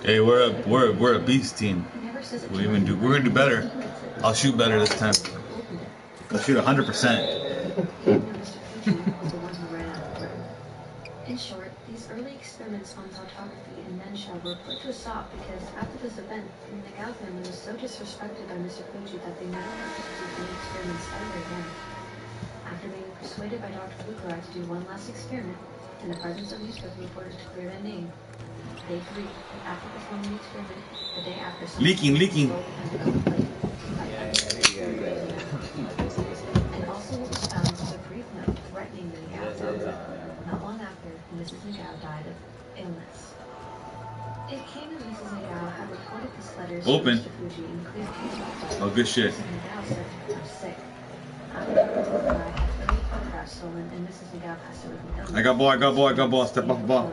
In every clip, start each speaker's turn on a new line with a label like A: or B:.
A: Hey, we're a beast team. We're gonna do better. I'll shoot better this time. I'll shoot 100%.
B: In short, these early experiments on photography in Nensha were put to a stop because after this event, the Nagao family was so disrespected by Mr. Fuji that they never wanted to do any experiments ever again. After being persuaded by Dr. Fukurai to do one last experiment, in the presence of newspaper reporters to clear their name, they agreed that after performing the experiment, the day after
A: Leaking.
B: and also what was found was a brief note threatening the Nagao family, not long after Mrs. Nagao died of illness. It came that Mrs. Nagao had reported these letters to Mr. Fuji in clear detail.
A: Oh, good shit.
B: Mrs. Nagao said she was sick. After Dr. Fukurai had 30 photographs stolen and Mrs. Nagao passed away from illness.
A: I got ball. Step off the ball.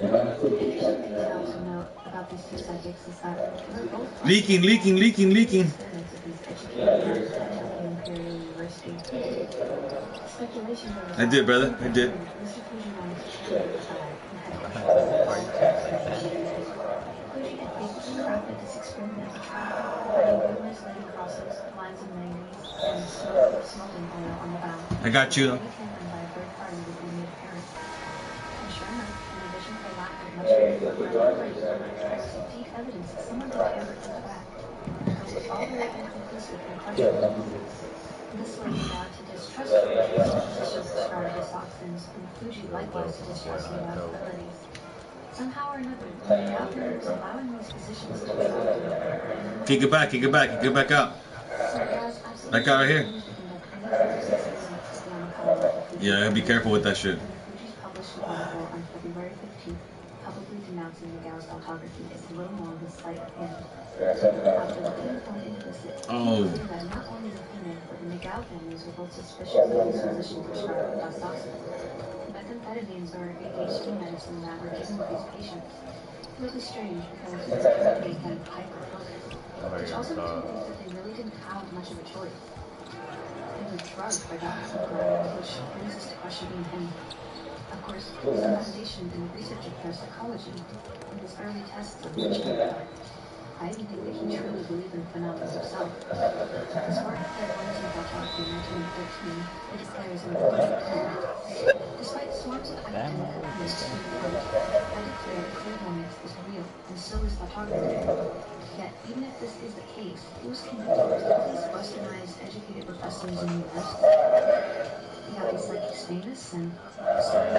B: Interesting detail to note about these two psychics is that they were both
A: Leaking.
B: experiments of these educated at Imperial University. Speculation goes
A: I did, brother. I did.
B: Mr. Fuji wanted to check outside and had Fuji had basically crafted this experiment to track adding numerous lighting crosses, lines of manganese, and smoke of smoking oil on the bow.
A: I got you.
B: Any tampering by a third party would be made apparent. And sure enough, in addition to the lack of much there was indeed evidence that someone had tampered with the back. It was all very inconclusive and questionable. This led Nagao to distrust Fuji's position prescribed by toxins, and Fuji likewise to distrust Nagao's abilities. Somehow or another, the Nagao family was allowing these positions to be open.
A: Kick it back out. Back out right here. Yeah, be careful with that shit.
B: Fuji's published an article on February 15th, publicly denouncing Nagao's photography as little more than sleight of hand. After looking more into this, it came that not only the female, but the Nagao families were both suspicious of these physicians prescribed dostoxin, methamphetamines or ADHD medicine that were given to these patients. Really strange because it's a company kind of hyper-focused, which also makes me think that they really didn't have much of a choice. They were drugged by Dr. Fukurai, which brings us to questioning him. Of course, he was a foundation in the research of parapsychology and his early tests of witchcraft. I even think that he truly believed in the phenomena himself. His work that went into photography in 1913, he declares in the despite swarms of academic opinions to the point, I declare clairvoyance is real, and so is photography. Yet, even if this is the case, who's convicted of these westernized, educated professors in university? You got these psychics famous and stories,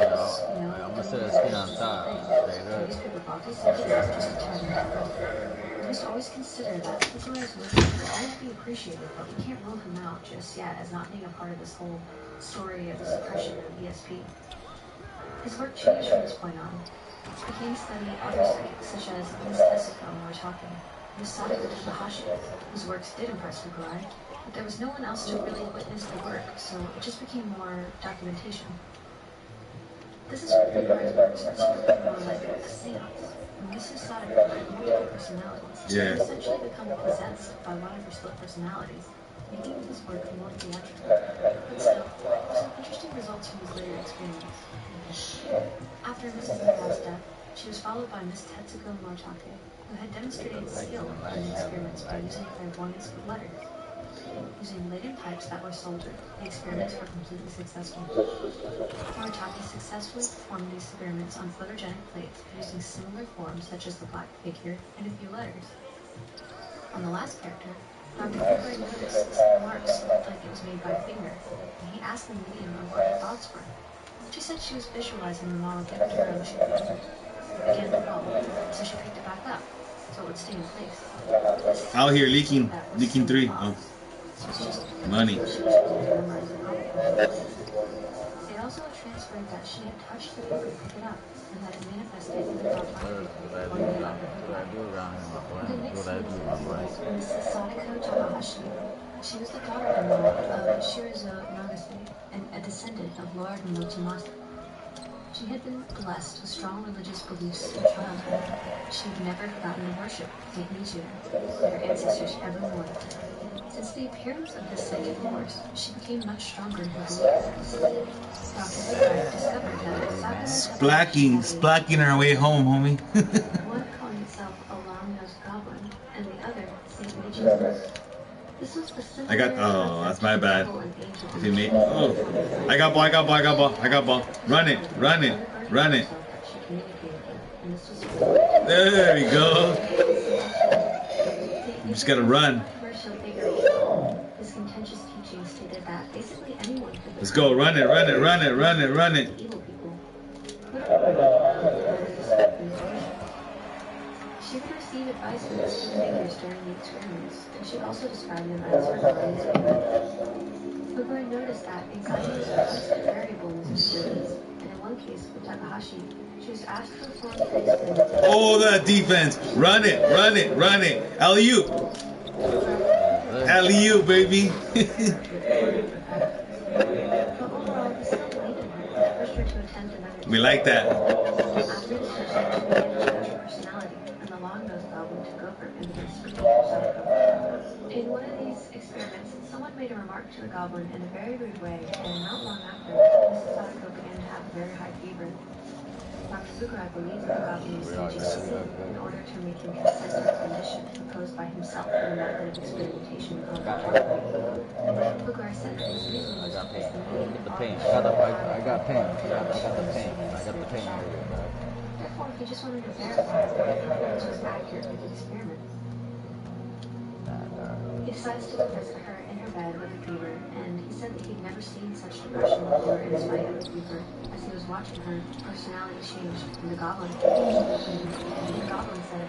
B: newspaper bosses said it was just a terrible. We must always consider that Fukurai's work will always be appreciated, but we can't rule him out just yet as not being a part of this whole story of the suppression of ESP. His work changed from this point on. He began to study other psychics, such as Miss Tesiko and Moritake, Miss Sadako Takahashi, whose works did impress Fukurai, but there was no one else to really witness the work, so it just became more documentation. This is what Fukurai's work starts to look more like a seance. Mrs. Sadako had multiple personalities. She had essentially become possessed by one of her split personalities, making his work more theatrical. But still, some interesting results from his later experiments. After Mrs. Nagao's death, she was followed by Miss Tetsuko Moritake, who had demonstrated skill in the experiments by using clairvoyance with letters. Using latent pipes that were soldered, the experiments were completely successful. Moritake successfully performed these experiments on photogenic plates producing similar forms such as the black figure and a few letters. On the last character, Dr. Fukurai noticed some marks looked like it was made by a finger, and he asked the medium what her thoughts were. She said she was visualizing the model given to her when she was younger. It began to fall, so she picked it back up, so it would stay in place.
A: Out here leaking 3. Oh. Money.
B: It also transferred that she had touched the paper to pick it up, and that it manifested in the photography on the Mrs. Sadako Takahashi. She was the daughter-in-law of Shirazo Nagase, and a descendant of Lord Mochimasa. She had been blessed with strong religious beliefs in childhood. She had never forgotten to worship Saint Nichiren, her ancestors evermore. Since the appearance of this psychic force, she became much stronger in her beliefs. Dr. Fukurai discovered that
A: Splacking our way home, homie.
B: One coined
A: I got, oh, that's my bad. If he made, oh, I got ball, I got ball, I got ball, I got ball. Run it, run it, run it. There we go. You just gotta run. Let's go, run it, run it, run it, run it, run it.
B: She would receive advice from the school figures during the experiments, and she also described them as her guardian spirit. Fukui noticed that anxiety was a constant variable in his abilities, and in one case, with Takahashi, she was asked to perform an experiment.
A: Oh, that defense. Run it, run it, run it. Alley-oop. Alley-oop, baby.
B: But overall, he still believed in her and pushed her to attempt another
A: We like that.
B: After the session, she began to judge her personality, and the long-nosed goblin took over and began speaking for Sadako. In one of these experiments, someone made a remark to the goblin in a very rude way, and not long after, Mrs. Sadako began to have a very high fever. Dr. Fukurai believed that the goblin was staging a scene in order to make him consent to the condition imposed by himself in the method of experimentation called photography. Fukurai said that his reason was to place the meaning
C: The pain. I got pain. I got the pain. I got the pain area.
B: Therefore, he just wanted to verify that this was accurate with the experiment. He decides to go visit her in her bed with a fever, and he said that he'd never seen such depression before in spite of the fever. As he was watching her, personality changed, and the goblin said,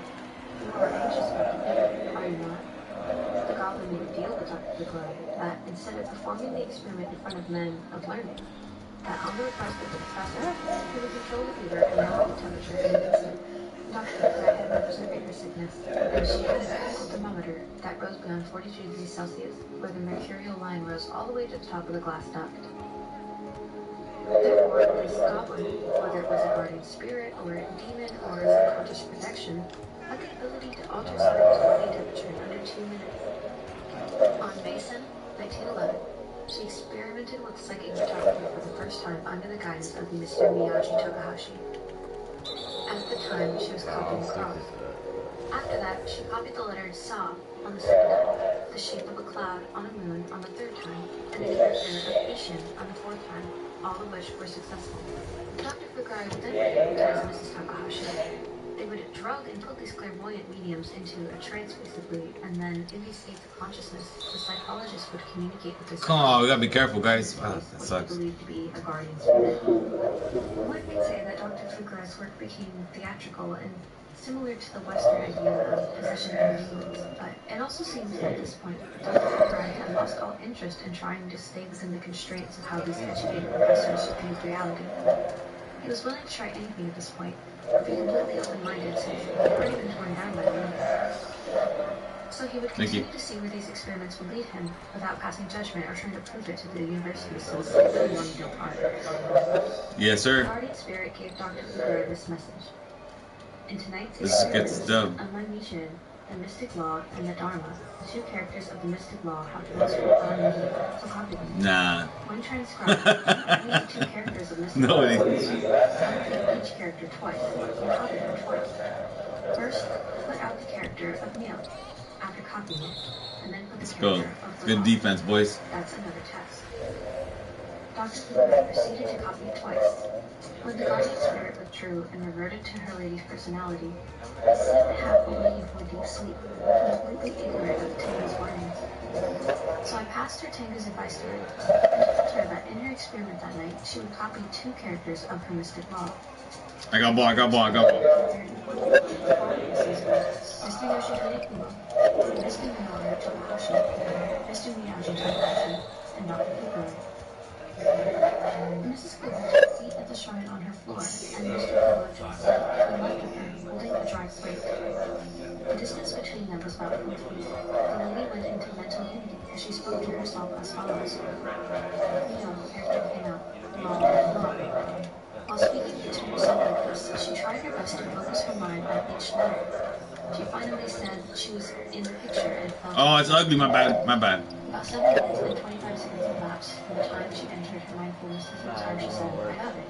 B: "You are anxious about the fever, are you not?" The goblin made a deal with Dr. Fukurai that instead of performing the experiment in front of men of learning, that on the request of the professor, he would control the fever and lower the temperature in an instant. Dr. Fukurai had never surveyed her sickness, and she had a medical thermometer that rose beyond 42 degrees Celsius, where the mercurial line rose all the way to the top of the glass duct. Therefore, this goblin, whether it was a guardian spirit or a demon or a subconscious projection, had the ability to alter someone's body temperature in under 2 minutes. On May 7, 1911, she experimented with psychic photography for the first time under the guidance of Mr. Miyaji Takahashi. At the time, she was copying the cross. After that, she copied the letter Sa on the second time, the shape of a cloud on a moon on the third time, and the character of Ishin on the fourth time, all of which were successful. Dr. Fukurai would then hypnotize Mrs. Takahashi. They would drug and put these clairvoyant mediums into a trance, basically, and then in these states of consciousness, the psychologist would communicate with this.
A: Come on, we gotta be careful, guys. Wow, that sucks.
B: Believed to be a guardian spirit. One could say that Dr. Fukurai's work became theatrical and similar to the Western idea of possession and demons, but it also seems at this point that Dr. Fukurai had lost all interest in trying to stay within the constraints of how these educated professors viewed reality. He was willing to try anything at this point, be completely open-minded since he had already been torn down by the limits. So he would continue to see where these experiments would lead him without passing judgment or trying to prove it to the university since they really wanted no part.
A: Yes, sir.
B: The guardian spirit gave Dr. Fukurai this message. In tonight's
A: This gets dubbed.
B: Unlike Nichiren, the mystic law, and the Dharma, the two characters of the mystic law have to go through so copy them.
A: Nah.
B: When transcribed, use the two characters of mystic law.
A: Nobody.
B: Repeat each character twice, and copy them twice. First, put out the character of Neo, after copying it, and then put the character of
A: Good defense, boys.
B: That's another test. Dr. Fukurai proceeded to copy it twice. When the guardian spirit withdrew and reverted to her lady's personality, the second half will leave for deep sleep, completely ignorant of Tengu's warnings. So I passed her Tengu's advice to her, and told her that in her experiment that night, she would copy two characters of her mystic law.
A: I got ball, I got ball, I got ball.
B: Mr. Yoshihide Kubo, Mr. Minoru Takahashi, Mr. Miyaji Takahashi, and Dr. Fukurai. Mrs. Kubo took a seat at the shrine on her floor, and Mr. Kubo took a seat to the left of her, holding a dry plate. The distance between them was about 4 feet. The lady went into mental unity as she spoke to herself as follows. Character came out. Law. While speaking to herself like this, she tried her best to focus her mind on each letter. She finally said she was in the picture and felt...
A: Oh, it's ugly, my bad, my bad.
B: About 7 minutes and 25 seconds elapsed from the time she entered her mindfulness to the time she said, I have it.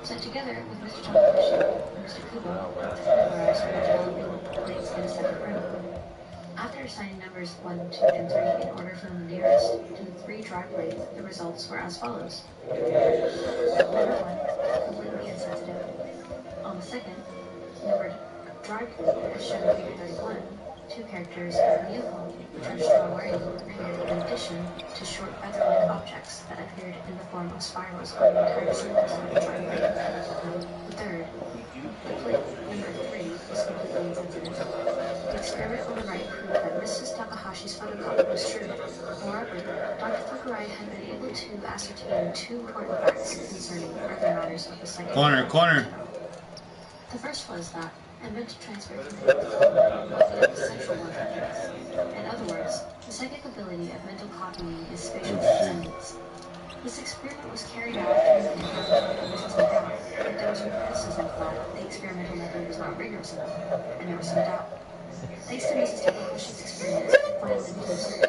B: So together with Mr. Takahashi and Mr. Kubo, Dr. Fukurai started developing plates in a separate room. After assigning numbers 1, 2, and 3 in order from the nearest to the 3 drive blades, the results were as follows. Number 1, completely insensitive. On the second, numbered drive blade, as shown in figure 31, 2 characters of neocon, which are straw wearing, appeared in addition to short feather-like objects that appeared in the form of spirals on the entire surface of the drive blade. The third, the plate number 3, was completely insensitive. The experiment on the right proved that Mrs. Takahashi's photocopy was true. Moreover, Dr. Sakurai had been able to ascertain 2 important facts concerning other matters of the psychic.
A: Corner.
B: The first was that a mental transfer can be the central one. In other words, the psychic ability of mental copying is spatial transcendence. This experiment was carried out during the encounter of Mrs. McGrath, but there was some criticism that the experimental method was not rigorous enough, and there was some doubt. Thanks to Mrs. Takahashi's experiments, finally conclusive.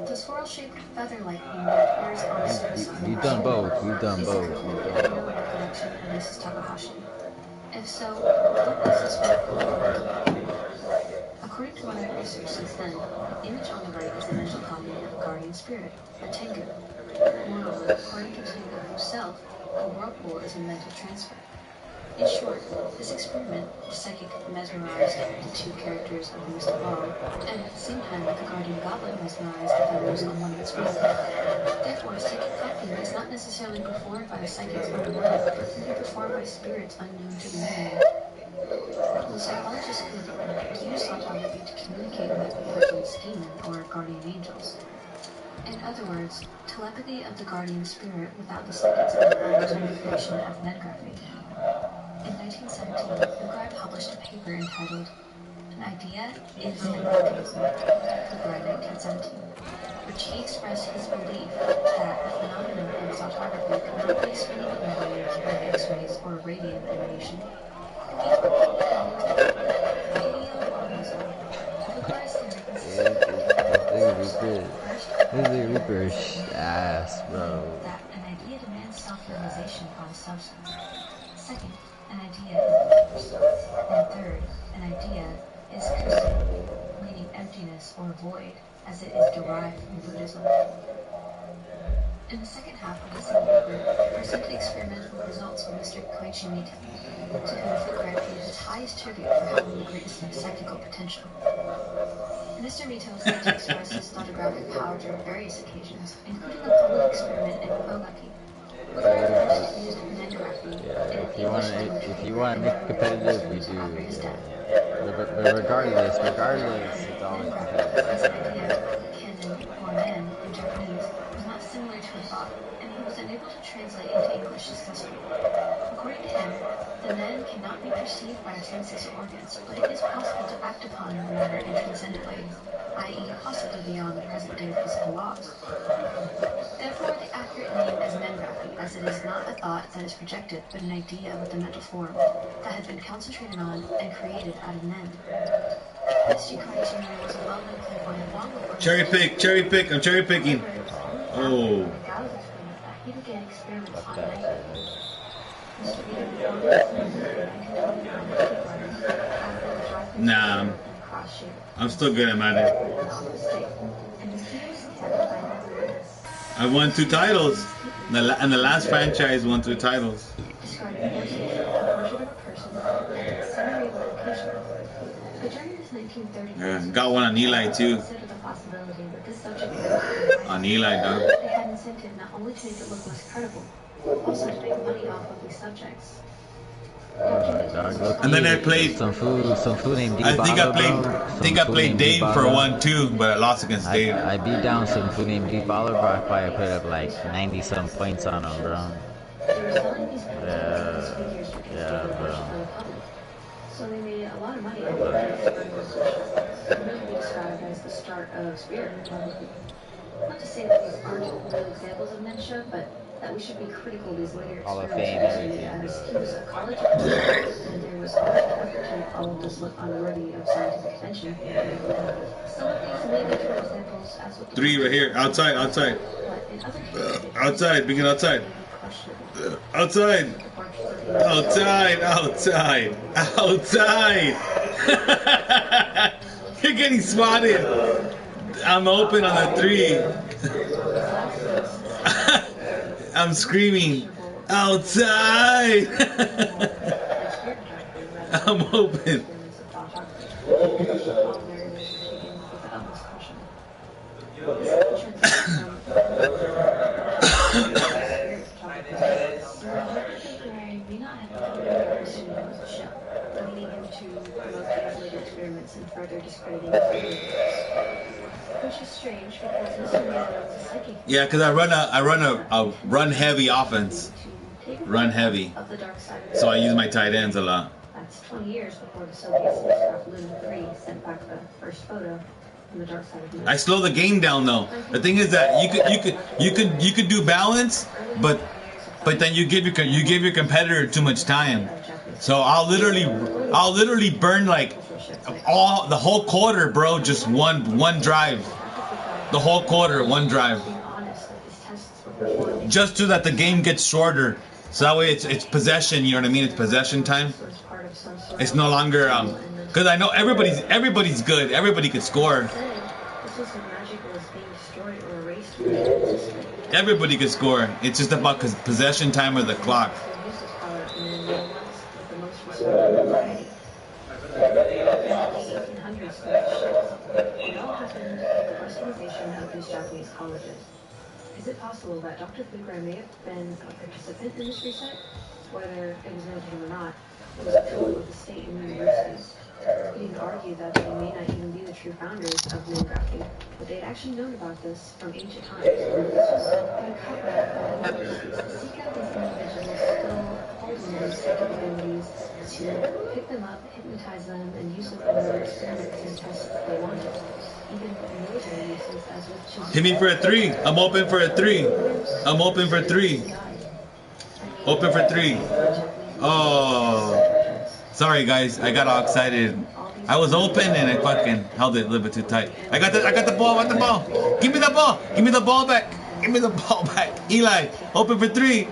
B: The swirl-shaped feather-like thing that appears on the surface of the
C: We've done both. We've done
B: is
C: both.
B: clearly no recollection of Mrs. Takahashi. If so, what is this one? According to what I've researched since then, the image on the right is a mental copy of a guardian spirit, a Tengu. Moreover, according to Tengu himself, a whirlpool is a mental transfer. In short, this experiment, the psychic mesmerized the 2 characters of the mystic ball, and at the same time the guardian goblet mesmerized the feathers on one of its wings. Therefore, psychic copying is not necessarily performed by the psychics on the world, but can be performed by spirits unknown to the man. The psychologist could use photography to communicate with a person's demon or guardian angels. In other words, telepathy of the guardian spirit without the psychic's manipulation of mengraphy. In 1917, Ugai published a paper entitled An Idea is an Organism, February 1917, which he expressed his belief that the phenomenon of photography could not be explained in waves by X-rays or radium emanation.
C: This is Reaper ass, bro.
B: That an idea demands self-realization on a substance. Second, an idea is the force. And third, an idea is kusu, meaning emptiness or void, as it is derived from Buddhism. In the second half of the same paper, presented experimental results from Mr. Koichi Mita, to whom Fukui paid his highest tribute for having the greatest psychical potential. Mr. Mito was said to express his photographic power during various occasions, including a public experiment in Kogaki.
C: If you want to make it competitive, we do. But regardless, it's always competitive.
B: This idea, kennen, or men, in Japanese, was not similar to a thought, and he was unable to translate into English successfully. According to him, the men cannot be perceived by our senses or organs, but it is possible to act upon matter in transcendent ways, i.e. possibly beyond the present-day physical laws. Therefore, the accurate name is mengraphy, as it is not a thought that is projected, but an idea with a mental form that had been concentrated on and created out of men. This Yukai was a well-known clairvoyant long before...
A: Cherry pick, I'm cherry picking. Oh.
B: He began experiments on night.
A: Nah, I'm still good at magic. I won 2 titles, and the last franchise won 2 titles. Yeah, got one on Eli too. On Eli, dog.
B: They had incentive not only to make it look less credible, but also to make money off of these subjects.
A: And then I played
C: some food named
A: I think I played Dave for 1 too, but I lost against Dave.
C: I beat down some food named Deep Baller, bro. I probably put up like 90 some points on him, bro. Yeah, bro.
B: So they made a lot of money off of it. It may be described as the start of spirit. Not to say that these aren't real examples of mentia, but that we should be critical of these later
C: Hall of
B: experiments
C: Fame,
B: made as he was a college and there was effort to make all of this look unworthy of scientific attention. Some of these may be true examples as with
A: 3 right here, outside.
B: but in other cases,
A: Outside, begin outside. Outside. You're getting swatted. I'm open on the 3. I'm screaming, outside! I'm open.
B: May not have become the person he was a show, leading him to promote his later experiments and further discrediting his theory. Which is strange because Mr. Miyano was a psychic.
A: Yeah, because I run a run heavy offense. Run heavy. So I use my tight ends a lot.
B: That's 20 years before the Soviet spacecraft Luna 3 sent back the first photo from the dark side of the moon.
A: I slow the game down though. The thing is that you could do balance, but then you give your competitor too much time. So I'll literally burn like the whole quarter, bro, just one drive. The whole quarter, one drive. Just so that the game gets shorter. So that way it's possession, you know what I mean? It's possession time. It's no longer because I know everybody's good. Everybody could score. Everybody could score. It's just about possession time of the clock.
B: Japanese colleges. Is it possible that Dr. Fukura may have been a participant in this reset? Whether it was known to him or not, it was a tool of the state and universities. You can argue that they may not even be the true founders of moon grafting, but they'd actually known about this from ancient times. Seek out these individuals still holding those psychic abilities to pick them up, hypnotize them, and use them for their experiments and tests if they wanted.
A: Hit me for a 3. I'm open for a 3. I'm open for 3. Open for 3. Oh. Sorry guys, I got all excited. I was open and I fucking held it a little bit too tight. I got the ball, Give me the ball. Give me the ball back. Give me the ball back. Eli, open for 3.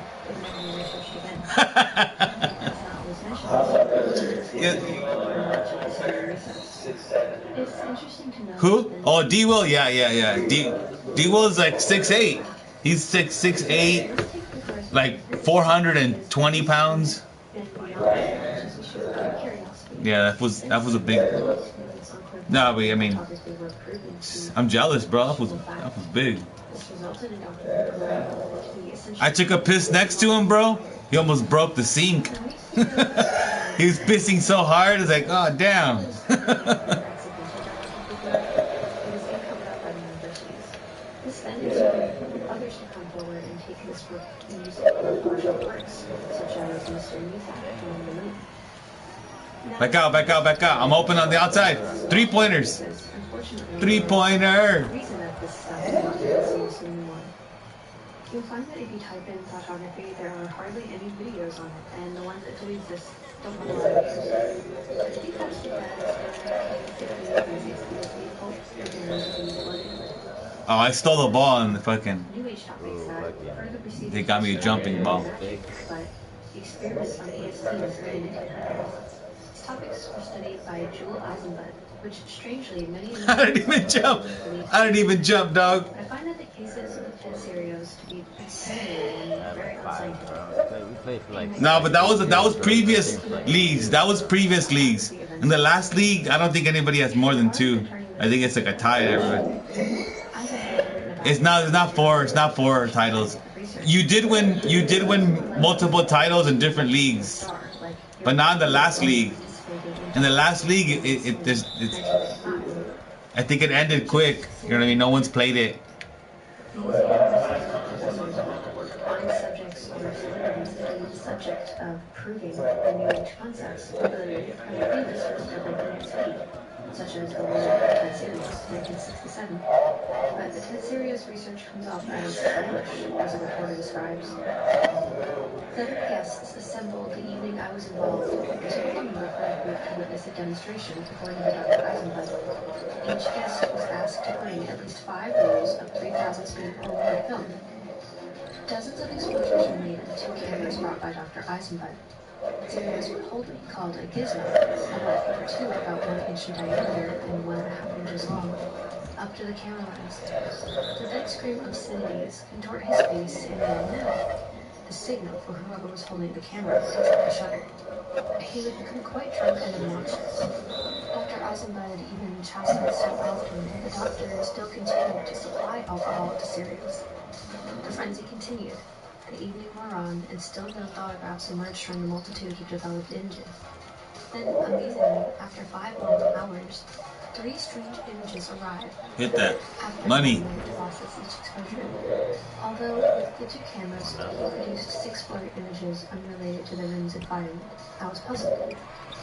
A: Who? Oh, D-Will? Yeah. D-Will is like 6'8". He's 6'8", like 420 pounds. Yeah, that was a big. No, but I mean, I'm jealous, bro. That was big. I took a piss next to him, bro. He almost broke the sink. He was pissing so hard, it's like, oh damn.
B: This then inspired others to come forward and take this work and use it for partial works, such as Mr. Newsat on the moon.
A: Back out. I'm open on the outside. 3-pointers. 3-pointer.
B: You'll find that if you type in photography, there are hardly any videos on it, and the ones that do exist don't have a lot of views. I think that's because
A: Oh, I stole the ball and the fucking. They got me a jumping ball.
B: But the experiments on AST is very These topics were studied by Jewel Eisenbud, which strangely many of
A: I didn't even jump, dog.
B: I find that the cases of the Fed serios to be fascinating and very unscientific.
A: No, but that was previous leagues. That was previous leagues. In the last league, I don't think anybody has more than 2. I think it's like a tie. Everybody. It's not 4. It's not 4 titles. You did win multiple titles in different leagues, but not in the last league. In the last league, I think it ended quick. You know what I mean? No one's played it.
B: Subject of proving the new age concepts, such as the work of Ted Sirius, 1967. But the Ted Sirius research comes off as foolish, as a reporter describes. Clever guests assembled the evening I was involved to remember to witness a demonstration according to Dr. Eisenbud. Each guest was asked to bring at least 5 rolls of 3,000 speed Polaroid film. Dozens of exposures were made of 2 cameras brought by Dr. Eisenbud. Sirius would hold it, called a gizmo, a black paper tube about 1 inch in diameter and 1.5 inches long, up to the camera lens. The then scream obscenities, contort his face, and yell no, the signal for whoever was holding the camera to trip the shutter. He would become quite drunk and obnoxious. Dr. Eisenbud even chastised so often that the doctor still continued to supply alcohol to Sirius. The frenzy continued. The evening wore on, and still no photographs emerged from the multitude of developed images. Then, amazingly, after 5 long hours, 3 strange images arrived.
A: Hit that.
B: After
A: Money.
B: to process each exposure. Although with the 2 cameras, he produced 6 blurry images unrelated to the rim's environment. I was puzzled.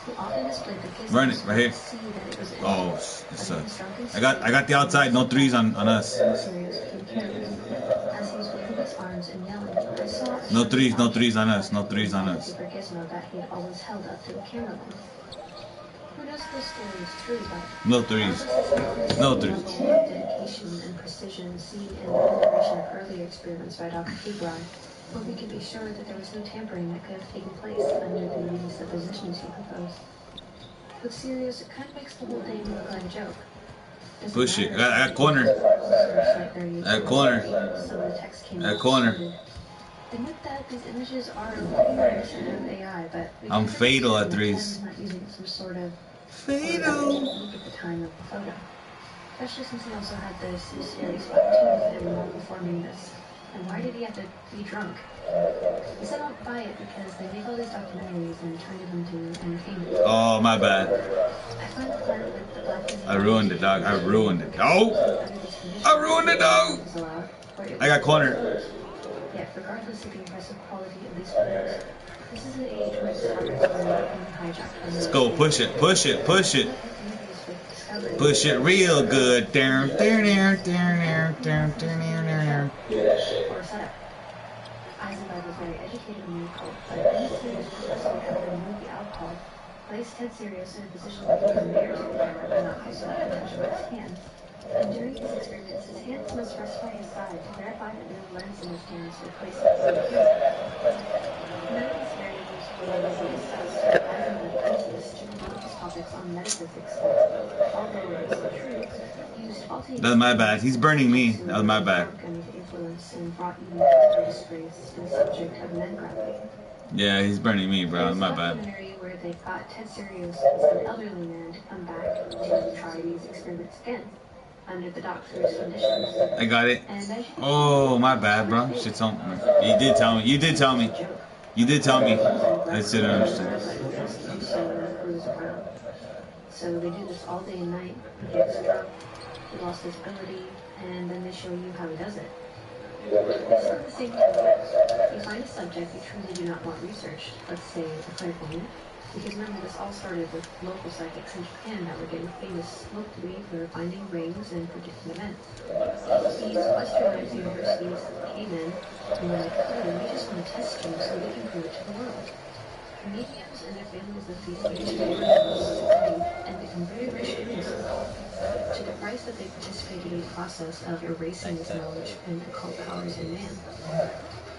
B: He often displayed the gizmos
A: Burn it right here.
B: see that it was
A: Oh, it sucks. I got the outside. No threes on us.
B: Sirius became careless. As he was waving his arms and yelling, I saw a
A: No threes on us. No threes on us.
B: paper gizmo that he had always held up to the camera lens. Who knows if this story is true, but
A: No threes. No threes.
B: the level of dedication and precision seen in the preparation of earlier experiments by Dr. Kiglar, where we can be sure that there was no tampering that could have taken place under the many suppositions he proposed. With Sirius, it kind of makes the whole thing look like a joke. Doesn't
A: Push it.
B: matter.
A: At corner. At corner.
B: Some of the text came
A: At
B: out
A: corner.
B: distorted. Admit that these images are pretty reminiscent of AI, but we
A: I'm
B: can
A: fatal at
B: understand that
A: threes.
B: Ken is not using some sort of
A: Fatal.
B: look at the time of the photo. Especially since he also had this mysterious black tube with him while performing this. And why did he have to be drunk? I still don't buy it because they make all these documentaries and turn them into entertainment.
A: Oh, my bad.
B: I find the part with the black
A: I ruined it, dog. I ruined it. Oh! I ruined it, dog! I got corner.
B: Yet, regardless of the impressive quality of these photos, this is an age where photographers are not being hijacked.
A: Let's go. Push it. Push it. Push it. Push it real good. Down, down, down, down, down, down, down.
B: Or setup. Eisenberg was very educated in the occult, but in his serious professor how to remove the alcohol, placed Ted Sirius in a position to become near to the camera and not isolate the touch by his hand. And during his experiments, his hands must rest by his side to verify that no lens in his hands would place it on the camera. None of these variables were easily discussed, but Eisenberg continues to promote his topics on metaphysics that, although it was true, used faulty
A: That's my bad. He's burning me. That was my bad.
B: influence and brought even further disgrace to the subject of men gravity.
A: Yeah, he's burning me, bro. That's my bad.
B: Documentary where they got Ted Sirius as an elderly man to come back to try these experiments again under the doctor's conditions.
A: I got it.
B: And as you can
A: Oh, my bad, bro. Shit's on. You did tell me. You did tell me. You did tell me. I still don't understand.
B: So they do this all day and night. He gets drunk, he lost his ability, and then they show you how he does it. It's not the same thing. You find a subject you truly do not want researched, let's say a clairvoyant, because remember this all started with local psychics in Japan that were getting famous locally for finding rings and predicting events. These westernized universities came in and were like, oh, we just want to test you so we can prove it to the world. Mediums and their families of these ancient and become very rich doing so, to the price that they participated in the process of erasing this knowledge and occult powers in man.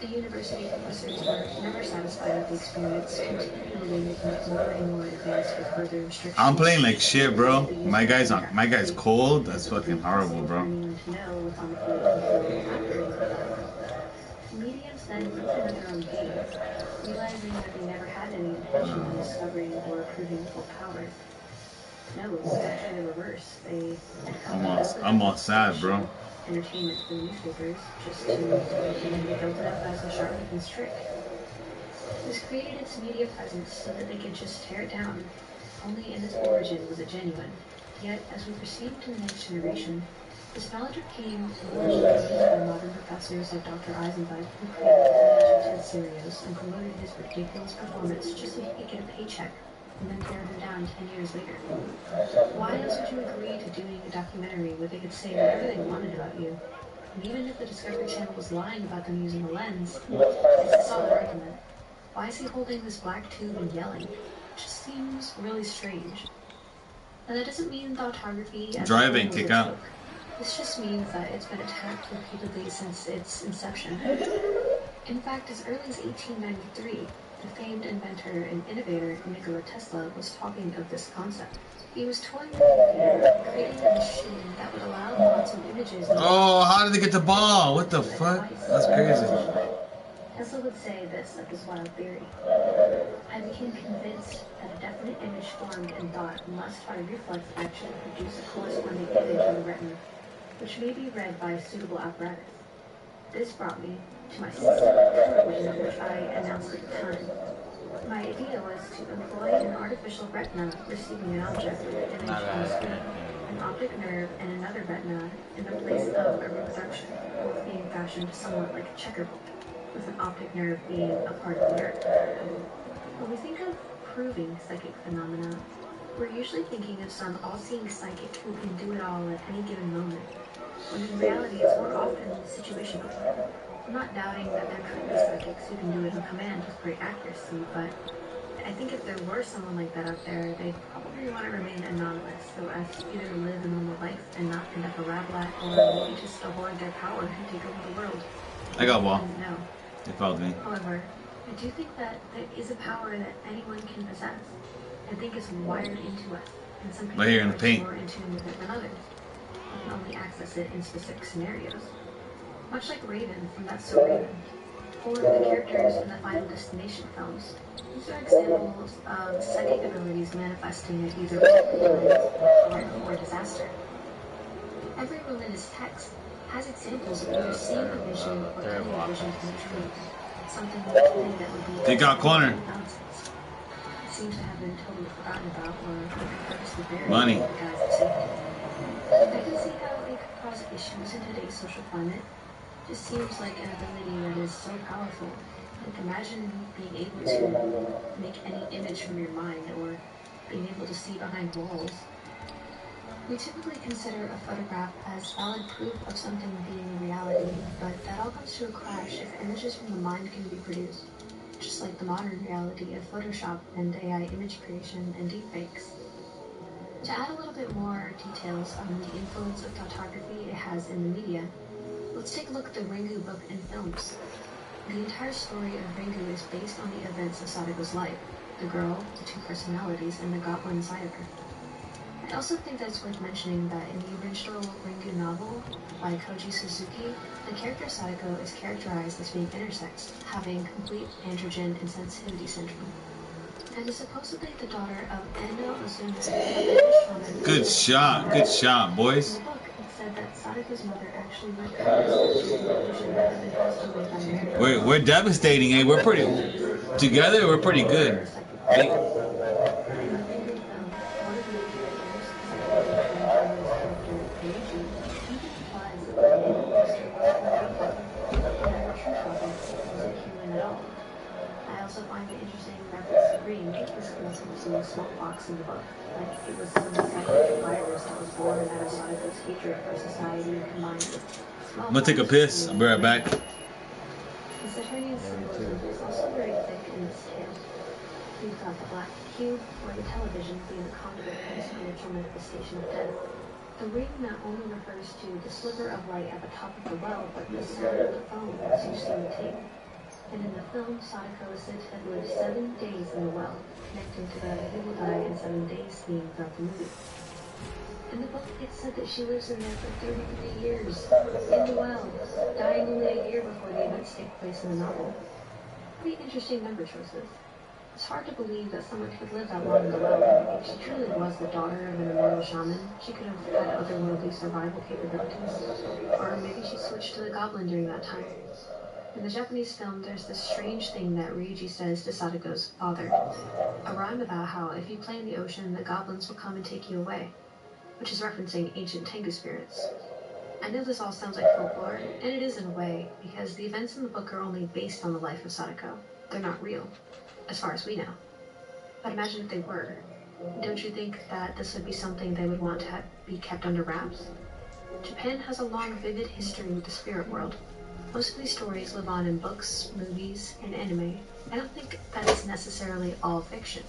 B: The university professors were never satisfied with the experiments, continually making it more and more advanced with further restrictions.
A: I'm playing like shit, bro. My guy's cold. That's fucking horrible, bro.
B: Mediums then implemented their own game, realizing that they never had any intention of discovering or proving full power. No, it was actually the reverse. They had come
A: I'm all sad, bro.
B: entertainment for the newspapers just to build it up as a charlatan's trick. This created its media presence so that they could just tear it down. Only in its origin was it genuine. Yet, as we proceed to the next generation, this knowledge became more used by modern professors like Dr. Eisenbud, who created the image of Ted Sirius and promoted his ridiculous performance just so he could get a paycheck, and then tear him down 10 years later. Why else would you agree to doing a documentary where they could say whatever they wanted about you? And even if the Discovery Channel was lying about them using a lens, it's a solid argument. Why is he holding this black tube and yelling? It just seems really strange. Now that doesn't mean photography as
A: Driving,
B: was a
A: kick out.
B: joke. This just means that it's been attacked repeatedly since its inception. In fact, as early as 1893, The famed inventor and innovator Nikola Tesla was talking of this concept. He was toying with the idea of creating a machine that would allow thoughts and images.
A: Oh, how did they get the ball? What the fuck? That's crazy.
B: Tesla would say this of his wild theory. I became convinced that a definite image formed in thought must by reflex action produce a corresponding image in the retina, which may be read by a suitable apparatus. This brought me to my system of television, which I announced at the time. My idea was to employ an artificial retina receiving an object with an image on the screen, an optic nerve, and another retina in the place of a reproduction, both being fashioned somewhat like a checkerboard, with an optic nerve being a part of the nerve. When we think of proving psychic phenomena, we're usually thinking of some all-seeing psychic who can do it all at any given moment, when in reality it's more often situational. I'm not doubting that there could be psychics who can do it on command with great accuracy, but I think if there were someone like that out there, they'd probably want to remain anonymous so as to either live a normal life and not end up a rabble or maybe just avoid their power and take over the world.
A: I got ball.
B: No.
A: They fouled me.
B: However, I do think that there is a power that anyone can possess. I think it's wired into us, and some people
A: Right here in the
B: are
A: paint.
B: more in tune with it than others. We can only access it in specific scenarios. Much like Raven from That's So Raven, or the characters in the Final Destination films. These are examples of psychic abilities manifesting at either good or disaster. Every religious text has examples of either seeing a vision or getting a vision from the dreams. Something that would be
A: They got corner.
B: nonsense. It seems to have been totally forgotten about or purposely buried
A: Money.
B: in the guise of safety. I can see how it could cause issues in today's social climate. It just seems like an ability that is so powerful. Like imagine being able to make any image from your mind or being able to see behind walls. We typically consider a photograph as valid proof of something being a reality, but that all comes to a crash if images from the mind can be produced, just like the modern reality of Photoshop and AI image creation and deepfakes. To add a little bit more details on the influence of photography it has in the media, let's take a look at the Ringu book and films. The entire story of Ringu is based on the events of Sadako's life, the girl, the two personalities, and the goblin inside of her. I also think that it's worth mentioning that in the original Ringu novel by Koji Suzuki, the character Sadako is characterized as being intersex, having complete androgen insensitivity syndrome, and is supposedly the daughter of Endo Uzumi.
A: Good shot, boys.
B: In the book, it said that Sadako's mother actually recognized that she had been passed away by marriage.
A: We're devastating, eh? We're pretty together. We're pretty good.
B: I also find it interesting that this ring is connected to a smallpox in the book. Like it was some psychic virus that was born out of Sadako's hatred for society combined with smallpox.
A: I'm gonna take a piss. I'll be right back.
B: The Saturnian symbolism is also very thick in this tale. We've got the black cube, or the television being the conduit for the spiritual manifestation of death. The ring not only refers to the sliver of light at the top of the well, but the sound of the phone as you see the tape. And in the film, Sadako is said to have lived 7 days in the well, connecting to the "he will die in 7 days" theme throughout the movie. In the book, it's said that she lives in there for 33 years, in the well, dying only a year before the events take place in the novel. Pretty interesting number choices. It's hard to believe that someone could live that long in the well. If she truly was the daughter of an immortal shaman, she could have had otherworldly survival capabilities. Or maybe she switched to the goblin during that time. In the Japanese film, there's this strange thing that Ryuji says to Sadako's father. A rhyme about how if you play in the ocean, the goblins will come and take you away, which is referencing ancient Tengu spirits. I know this all sounds like folklore, and it is in a way, because the events in the book are only based on the life of Sadako. They're not real, as far as we know. But imagine if they were. Don't you think that this would be something they would want to be kept under wraps? Japan has a long, vivid history with the spirit world. Most of these stories live on in books, movies, and anime. I don't think that it's necessarily all fiction.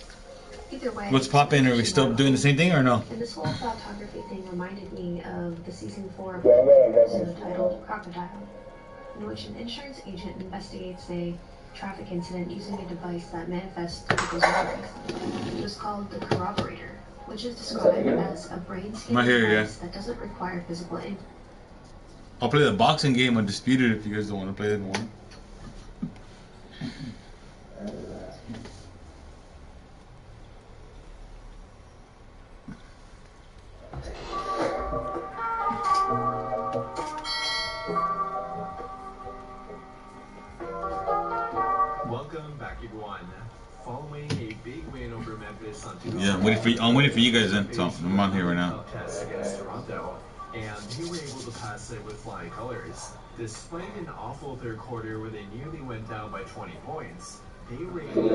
B: Either way...
A: What's poppin'? Are we still doing the same thing or no?
B: And this whole photography thing reminded me of the season 4 episode titled Crocodile, in which an insurance agent investigates a traffic incident using a device that manifests people's memories. It was called the corroborator, which is described as a brain scanning device that doesn't require physical input.
A: I'll play the boxing game Undisputed if you guys don't want to play that one.
D: Welcome back, everyone. Following a big win over Memphis on Tuesday.
A: Yeah, I'm waiting for you guys then, so I'm on here right now.
D: Against Toronto, and they were able to pass it with flying colors. Despite an awful third quarter where they nearly went down by 20 points, they were able to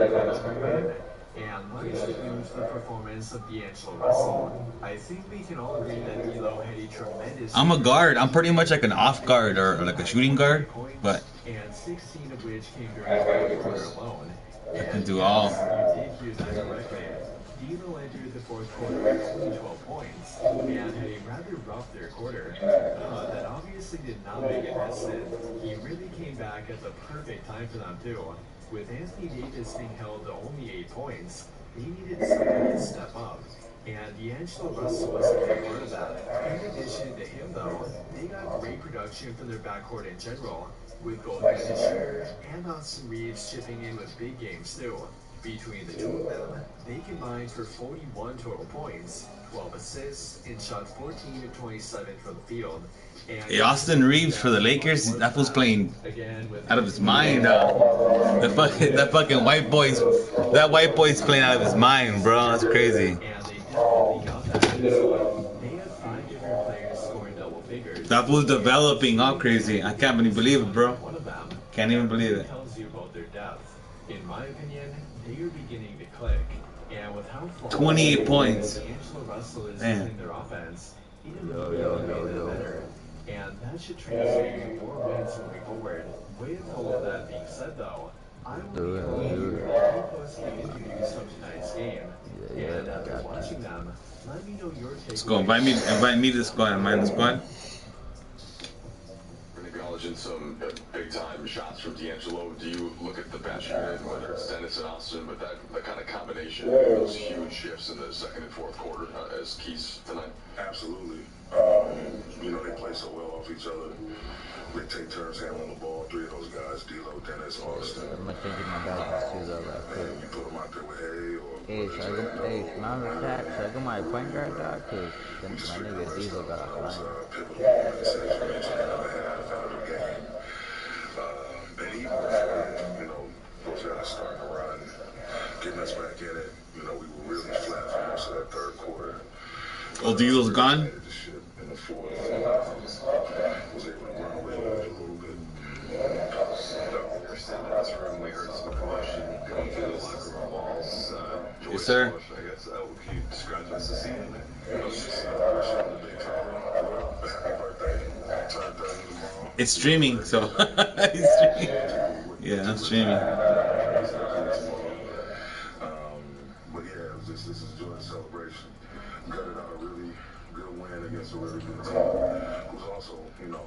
D: win and largely due to the performance of D'Angelo Russell. I think we can all agree that D'Lo had a tremendous.
A: I'm a guard. I'm pretty much like an off guard or like a shooting guard, but
D: and 16 of which came during the fourth quarter alone.
A: I can do all.
D: You did hear that correctly. D'Lo entered the fourth quarter with only 12 points and had a rather rough third quarter. That obviously did not make it hesitant. He really came back at the perfect time for them too. With Anthony Davis being held to only 8 points, they needed somebody to step up. And D'Angelo Russell was a big part of that. In addition to him though, they got great production from their backcourt in general, with both Dennis Schroeder and Austin Reeves chipping in with big games too. Between the two of them, they combined for 41 total points, 12 assists, and shot 14 of 27 from the field.
A: Hey, Austin Reeves for the Lakers, that fool's playing out of his mind. That fucking white boy's playing out of his mind, bro. That's crazy. That fool's developing all crazy. I can't even believe it, bro. Can't even believe it.
D: In my opinion, they are beginning to click, and with how
A: 28 points.
D: D'Angelo Russell is using their offense, he didn't better, and that should translate into more wins moving forward. With all of that being said, though, I will be hoping how close the interviews from tonight's game, and after watching them, let me know your take.
A: Let's go. Invite me to the squad. Am I in the squad?
E: Acknowledging some big-time shots from D'Angelo. Do you look at the bench unit, whether it's Dennis and Austin, but that kind of combination, those huge shifts in the second and fourth quarter as keys tonight?
F: Absolutely. You know, they play so well off each other. They take turns handling the ball. Three of those guys, D'Lo, Dennis, Austin.
C: I'm thinking about this too, though.
F: And you put them out there with Hay or...
C: Matter of fact, should I go my point guard, dog? Because then my nigga D'Lo got off line.
F: Pivotal moments, as you mentioned, in the half out of the game. And even before, you know, those guys starting to run, getting us back in it, you know, we were really flat for most of that third quarter.
A: Oh, D'Lo's gone?
F: In the fourth, was able to run away with it a little bit.
E: We heard some commotion going through the locker room walls.
A: Yes, sir.
E: I guess, can you describe this to see him?
A: It's streaming, so it's streaming. Yeah, I'm streaming.
F: But yeah, this is a joint celebration. Gutted out a really good win against a really good team, who's also, you know,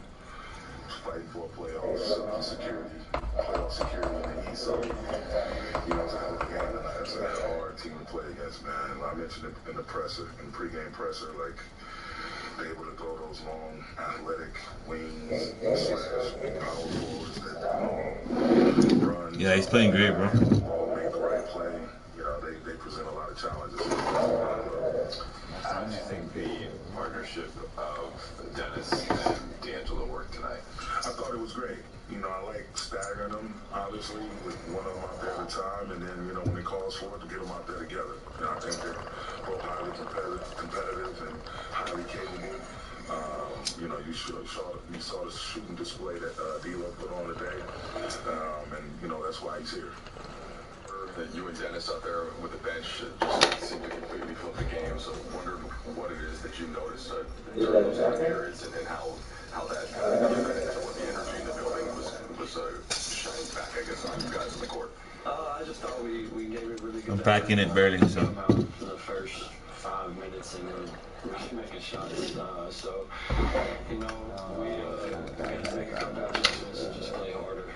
F: fighting for playoff security in the East. So, you know, it's a hell of a game tonight. It's a hard team to play against, man. I mentioned it in the presser, in the pregame presser, like, they're able to throw those long, athletic wings, slash, power forwards that, run.
A: Yeah, he's playing great, bro.
F: Make the right play. You know, they present a lot of challenges.
E: How do you think the partnership of Dennis and D'Angelo worked tonight?
F: I thought it was great. You know, I like staggering them, obviously, with one of them out there at a time, and then, you know, when it calls for it, to get them out there together. And I think they're both highly competitive and highly capable. You know, you saw the shooting display that D'Lo put on today, and, you know, that's why he's here.
E: That you and Dennis out there with the bench just seemed to completely flip the game. So I wondered what it is that you noticed during those time periods and how that kind of what the energy in the building was shining back, I guess, on you guys in the court.
G: I just thought we gave it really good.
A: I'm packing it barely, so.
G: For the first 5 minutes and then really making shots. So, you know, we had to make a couple of adjustments and just play harder.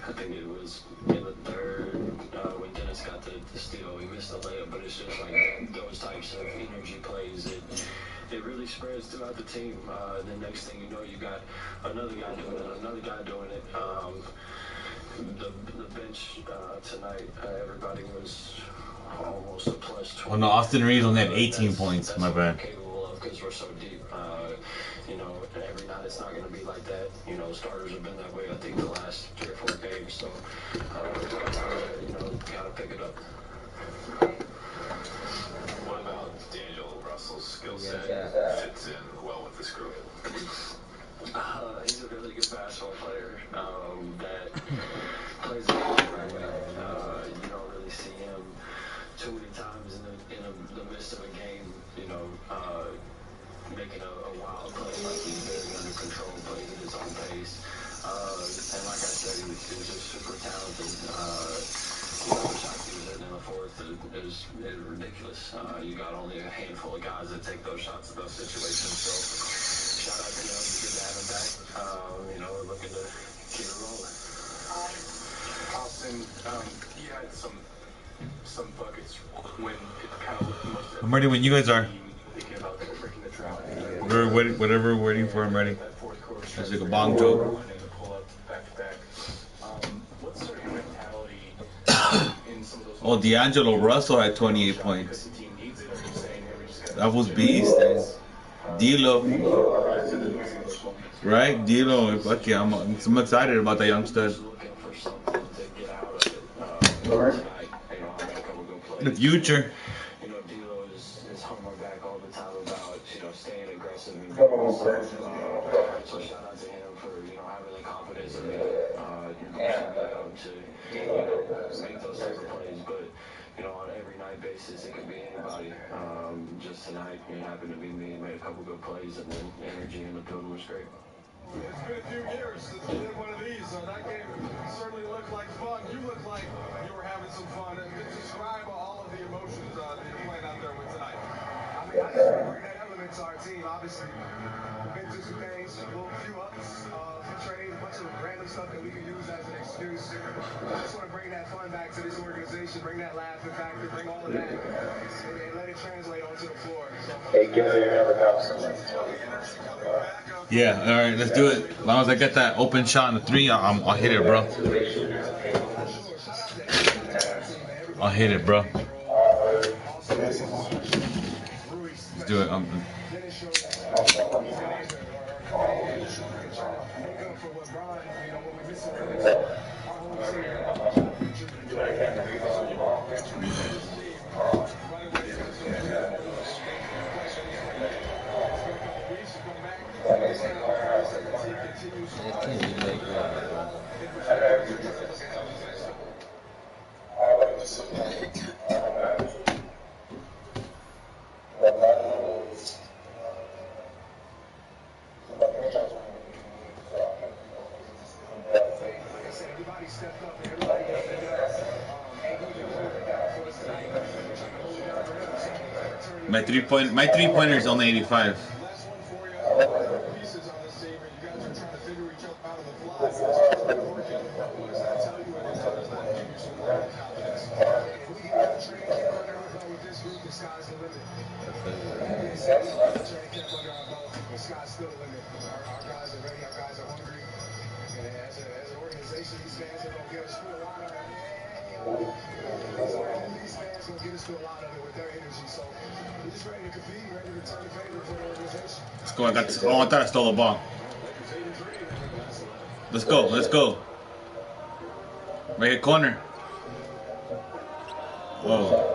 G: I think it was the layup, but it's just like those types of energy plays. It really spreads throughout the team. The next thing you know, you got another guy doing it, another guy doing it. The bench tonight, everybody was almost a plus 20.
A: Oh no, Austin Reeves only had 18 points. My bad.
G: Capable of, because we're so deep. You know, every night it's not going to be like that. You know, starters have been that way, I think, the last 3 or 4 games. So, you know, got to pick it up.
E: What about Daniel Russell's skill set fits in well with this group?
G: He's a really good basketball player that plays the game right way. You don't really see him too many times in the midst of a game, you know, making a wild play. Like, he's very under control, plays at his own pace. And like I said, he was just super talented. You know, the shots he was hitting in the fourth is ridiculous. You got only a handful of guys that take those shots in those situations. So shout out to him. Good to have him back. You know, we're looking to keep it rolling.
E: Austin, you had some buckets when it kind of looked most.
A: I'm ready when you guys are.
E: Thinking about breaking the drought.
A: We're waiting, whatever we're waiting for, I'm ready. Let's take a bong joke.
E: What's sort of your mentality in some of those?
A: Oh, D'Angelo Russell had 28 points. That was beast. D'Lo, right? D'Lo, fuck yeah, I'm excited about that young stud. The future.
G: You know, D'Lo is on my back all the time about, you know, staying aggressive and so shout out to him for, you know, having the confidence in me to make those type of plays. But, you know, on every night basis, it could be anybody. Just tonight, it happened to be me. Made a couple good plays, and then energy in the building was great.
H: It's been a few years since we did one of these, so that game certainly looked like fun. You looked like you were having some fun. And describe all of the emotions that you're playing out there with tonight. I mean, I just want to bring that element to our team. Obviously, we've been through some things, a few ups, some trades, a bunch of random stuff that we can use as an excuse. I just want to bring that fun back to this organization, bring that laughing factor, bring all of that, and let it translate onto the floor.
I: Hey, give me your number, House.
A: Yeah, all right, let's do it. As long as I get that open shot in the 3, I'll hit it, bro. I'll hit it, bro. Let's do it. My three-pointer is only 85. Let's go. I thought I stole the ball. Let's go. Let's go. Right here, corner. Whoa.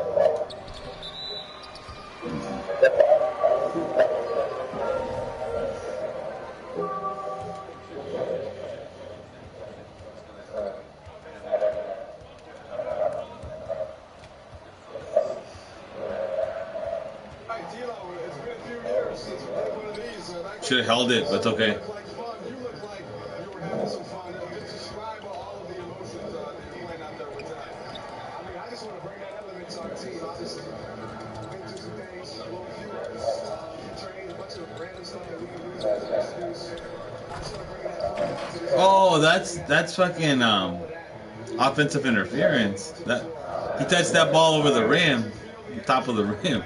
A: Should have held it, but it's okay. Oh, that's fucking offensive interference. That He touched that ball over the rim, top of the rim.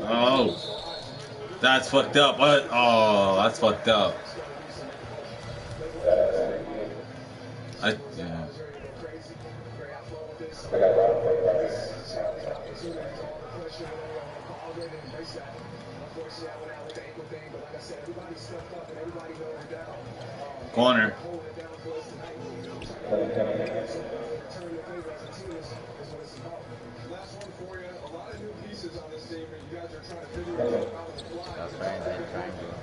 A: Oh, that's fucked up. What? Oh, that's fucked up. Yeah. Corner.
C: That's right, that triangle.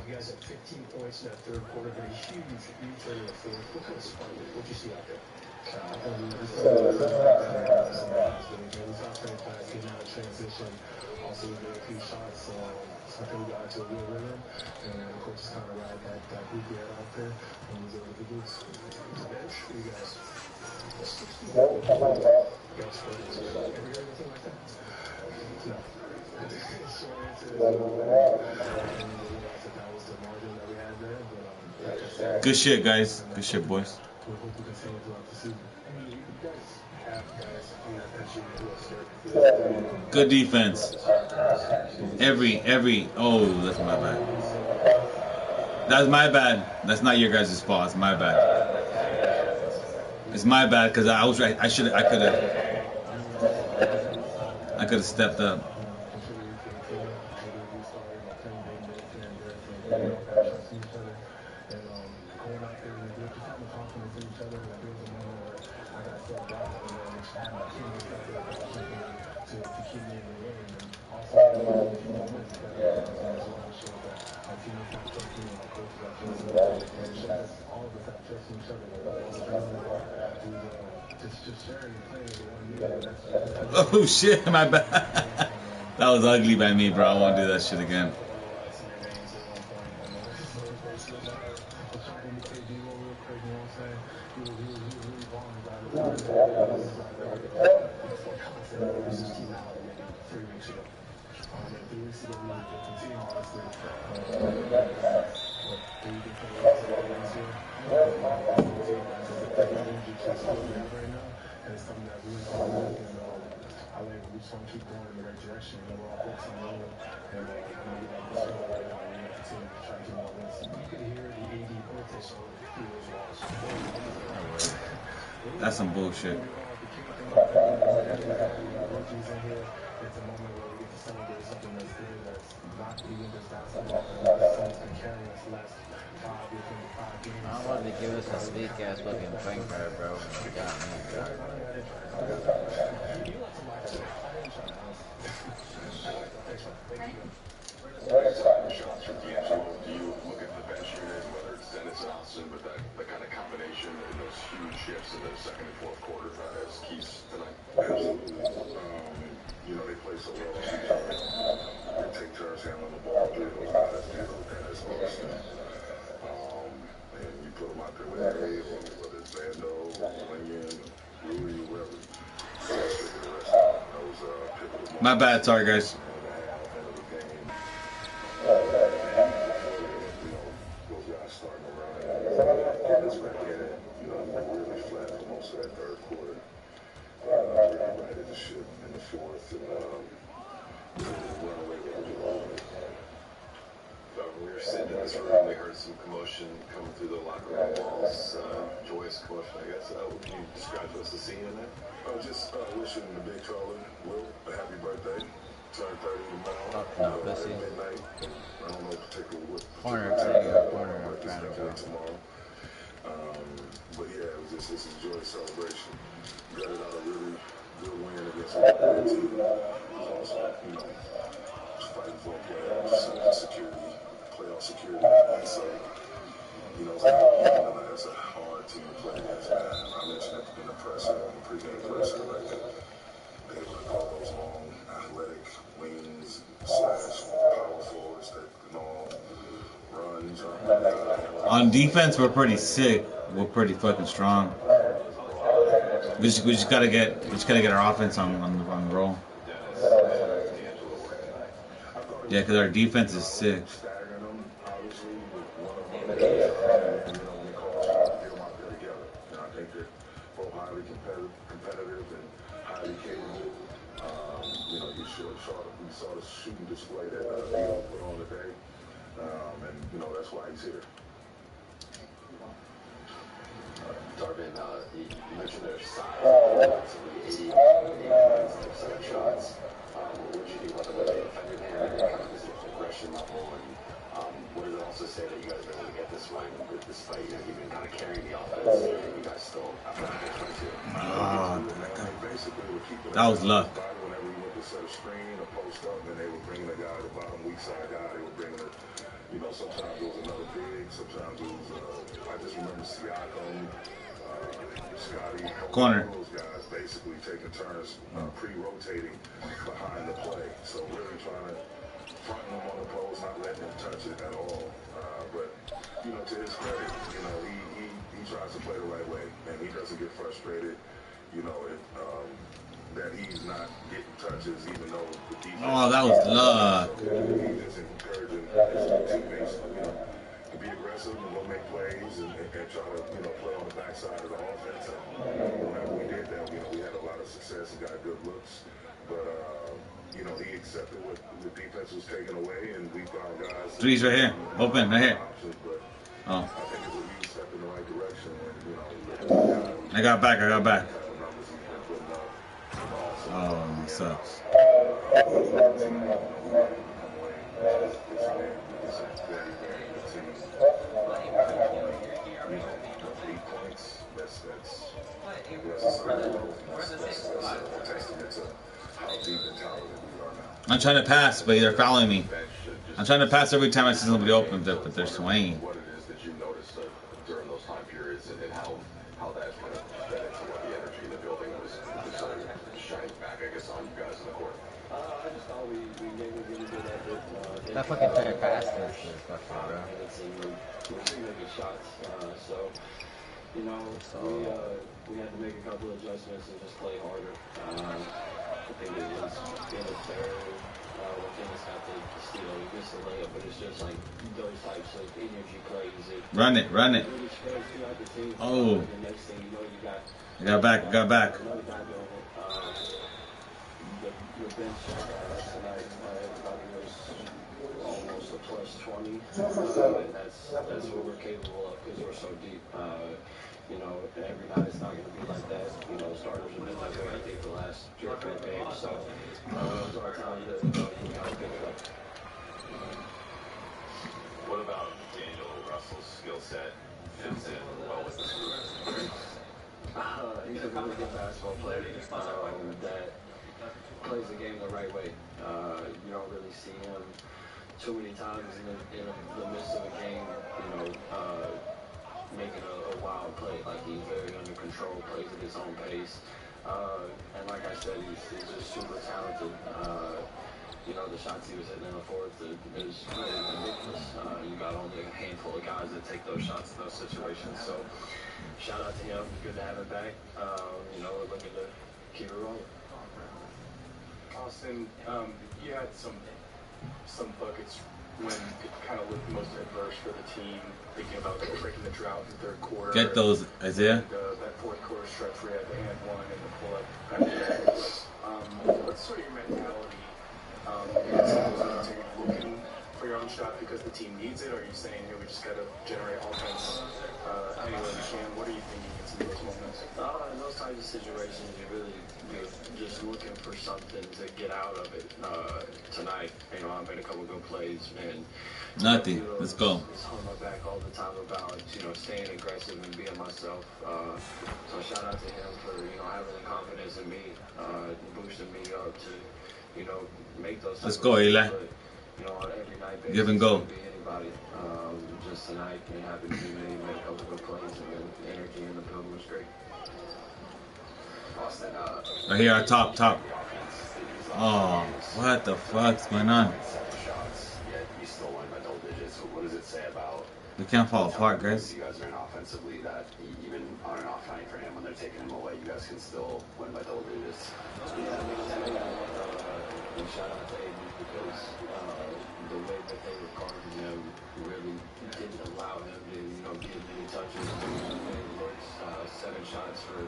G: You guys had 15 points in that third quarter, but a huge return in the fourth. What kind of spark? What'd you see out there? I thought we were getting out of transition. Also, we made a few shots. So I think we got into a real rhythm. And the coach just kind of ride that group we had out there. And was able to get boots. The bench, you guys. You guys scored. Ever heard anything like that? No.
A: Good shit, guys. Good shit, boys. Good defense. Every. Oh, that's my bad. That's my bad. That's not your guys' fault. It's my bad. It's my bad because I was right. I could have stepped up. Oh shit, my bad. That was ugly by me, bro. I won't do that shit again. That's some bullshit.
C: I don't want to give us a sleek ass looking point guard, bro. You got me, bro.
E: Shots from D'Angelo. Do you look at the bench unit, whether it's Dennis and Austin, but that kind of combination and those huge shifts in the second and fourth quarter as keys tonight?
F: Absolutely. You know, they play so well with each other. They take turns handling the ball. Three of those guys handle Dennis, Austin. And you put them out there with Dave, whether it's Vando, Lingan, Rudy, whoever.
A: My bad, sorry guys.
E: We were sitting in this room, we heard some commotion coming through the locker room walls, joyous commotion, I guess. Can you describe to us the scene in there?
F: Just wishing the big fella, Will, a happy birthday.
C: Fuck no, pussy.
F: midnight. I don't know particularly what
C: Corner, there you go, corner. I'm trying to go.
F: tomorrow. But yeah, it was just this is joy celebration. Got it out a really good win against a good team. It was also, you know, fighting for playoff security, So, you know, it's a hard team to play against, man. I mentioned it in the presser, in the pregame presser, like they able to call those long, athletic wings / power forwards that can all run, jump.
A: On defense, we're pretty sick. We're pretty fucking strong. We just gotta get our offense on the roll. Yeah, because our defense is sick.
F: We saw the shooting display that Leo put on today, and you know that's why he's here.
G: Darvin, you mentioned their size, relatively 80% shots. What would you do about the way they defended him and kind of his aggression level? And what does it also say that you guys are able to get this win despite even kind of carrying the offense? You guys still have to get 22.
A: That was luck.
F: Whenever we went to set a screen, a post up, and they were bringing a guy, the bottom weak side guy, they were bringing you know, sometimes it was another big, sometimes it was, I just remember Siakam, Scotty,
A: Corner.
F: Those guys basically taking turns pre-rotating behind the play. So really trying to front them on the post, not letting them touch it at all. But, you know, to his credit, you know, he tries to play the right way, and he doesn't get frustrated, you know, that he's not getting touches, even though the defense.
A: Oh, that was luck.
F: He's just encouraging his teammates, you know, to be aggressive and go make plays and try to, you know, play on the backside of the offense. And whenever we did that, you know, we had a lot of success and got good looks. But, you know, he accepted what the defense was taking away, and we found guys.
A: Three's right here. Open, right here. Oh.
F: I think it's a huge step in the right direction. And, you know,
A: I got back. Oh, sucks. I'm trying to pass, but they're following me. I'm trying to pass every time I see somebody open, but they're swinging.
E: What it is that you noticed during those time periods and how that kind of fed into what the energy in the building was shining back, I guess, on you guys in the court.
G: I just thought we gave a really good effort.
C: That fucking fair pass is fucking, bro.
G: We're seeing good shots, so you know, we had to make a couple of adjustments and just play harder. I think it was in the third when Dennis got the steal, he gets the layup, but it's just like those types of energy plays.
A: Run it.
G: Really spreads throughout the team.
A: Oh.
G: The next thing you know, you got.
A: I got back.
G: Another guy doing it. Your bench tonight, everybody was almost a +20, and that's what we're capable of because we're so deep. You know, every night it's not going to be like that. You know, starters have been that way, I think, the last 3 or 4 games. So, those are times that, you got to pick it up.
E: What about Daniel Russell's skill set fits in well with this group?
G: He's a really good basketball player that plays the game the right way. You don't really see him too many times in the midst of a game, you know, making a wild play. Like, he's very under control, plays at his own pace. And like I said, he's just super talented. You know, the shots he was hitting in the fourth is really ridiculous. You got only a handful of guys that take those shots in those situations. So, shout out to him. Good to have him back. You know, we're looking to keep it rolling.
J: Austin, you had some buckets when it kind of looked most adverse for the team, thinking about breaking the drought in the third quarter.
A: Get those, Isaiah.
J: And, that fourth quarter stretch where you had the and one and the pull-up after that. What's sort of your mentality? Looking for your your own shot because the team needs it, or are you saying, hey, we just got to generate offense any way we can? What are you thinking in some of those moments?
G: In those types of situations, you're just looking for something to get out of it. Tonight, I made a couple good plays, and
A: nothing. Let's go.
G: It's on my back all the time about staying aggressive and being myself. So shout out to him for having the confidence in me, boosting me up to make those.
A: Let's go, Eli.
G: But, on every night basis,
A: Give and go.
G: Be anybody. Just tonight, it happened to me. Made a couple good plays, and the energy in the building was great. Austin,
A: right here, our top. Oh, what the fuck's going on?
E: You still won by double digits. What does it say about?
A: We can't fall apart, guys.
E: You guys are in offensively that even on an off night for him, when they're taking him away, you guys can still win by double digits.
G: Yeah, and shout out to AB because the way that they were guarding him really didn't allow him to get many touches. Many looks, 7 shots for a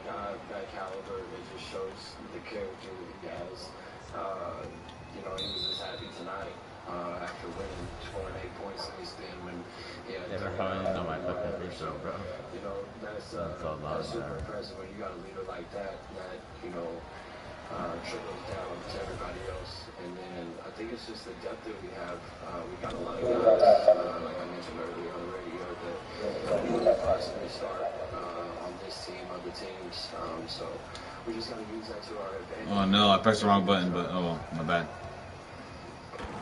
G: guy of that caliber. It just shows the character that he has. He was just happy tonight after winning, scoring 8 points against them, and
C: they're coming in on my fucking free throw, bro.
G: That's super impressive when you got a leader like that trickles down to everybody else. And then I think it's just the depth that we have. We got a lot of guys, like I mentioned earlier on the radio, that constantly start on this team, other teams. So we just got to use that to our advantage.
A: Oh no, I pressed the wrong button, but oh, my bad.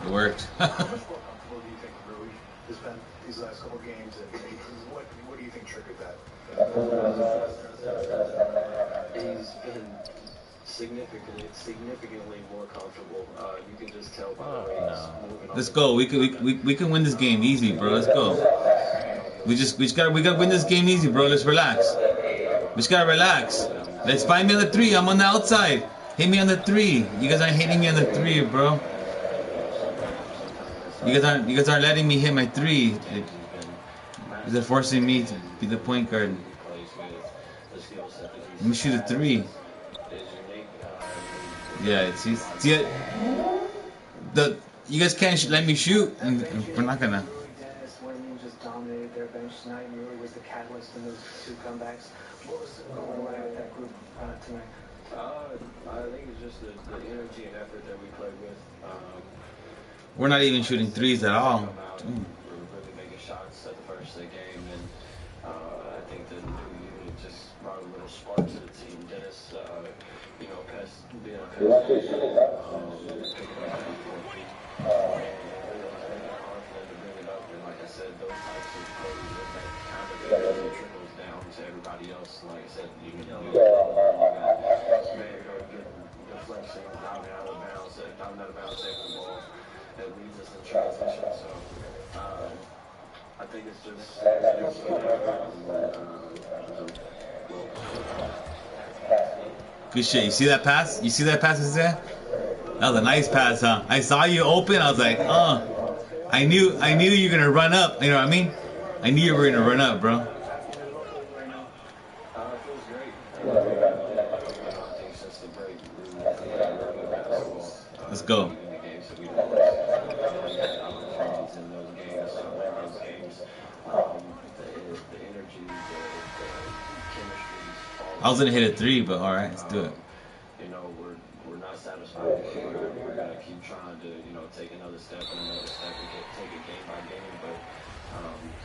A: It worked.
J: How much more comfortable do you think Rui has been these last couple games, and what do you think triggered that?
G: He's been significantly more comfortable. You can just tell by the way he's moving.
A: Let's go. We can win this game easy, bro. Let's go. We gotta win this game easy, bro. Let's relax. We just gotta relax. Let's find me on the 3. I'm on the outside. Hit me on the 3. You guys aren't hitting me on the 3, bro. You guys aren't letting me hit my 3. They're forcing me to be the point guard. Let me shoot a 3. Yeah, see it. You guys can't let me shoot, and we're not gonna.
K: Dennis, Wayne just dominated their bench tonight, and really was the catalyst in those 2 comebacks. What was going on with that group tonight?
G: I think it's just the energy and effort that we play with.
A: We're not even shooting 3s at all.
G: We're really making shots at the first of the game, and I think the new unit just brought a little spark to the team. Dennis, being a picking up confident to bring it up, and like I said, those types of plays that kind of trickles down to everybody else. Like I said, you got Mayor getting deflection, down out of bounds, taking the ball. That leads us in transition. So I think it's just
A: Good shit. You see that pass? You see that pass, Isaiah? That was a nice pass, huh? I saw you open. I was like, I knew you were gonna run up. You know what I mean? I knew you were gonna run up, bro. Let's go. I was gonna hit a 3, but all right, let's do it.
G: We're not satisfied. We're gonna keep trying to take another step and take it game by game. But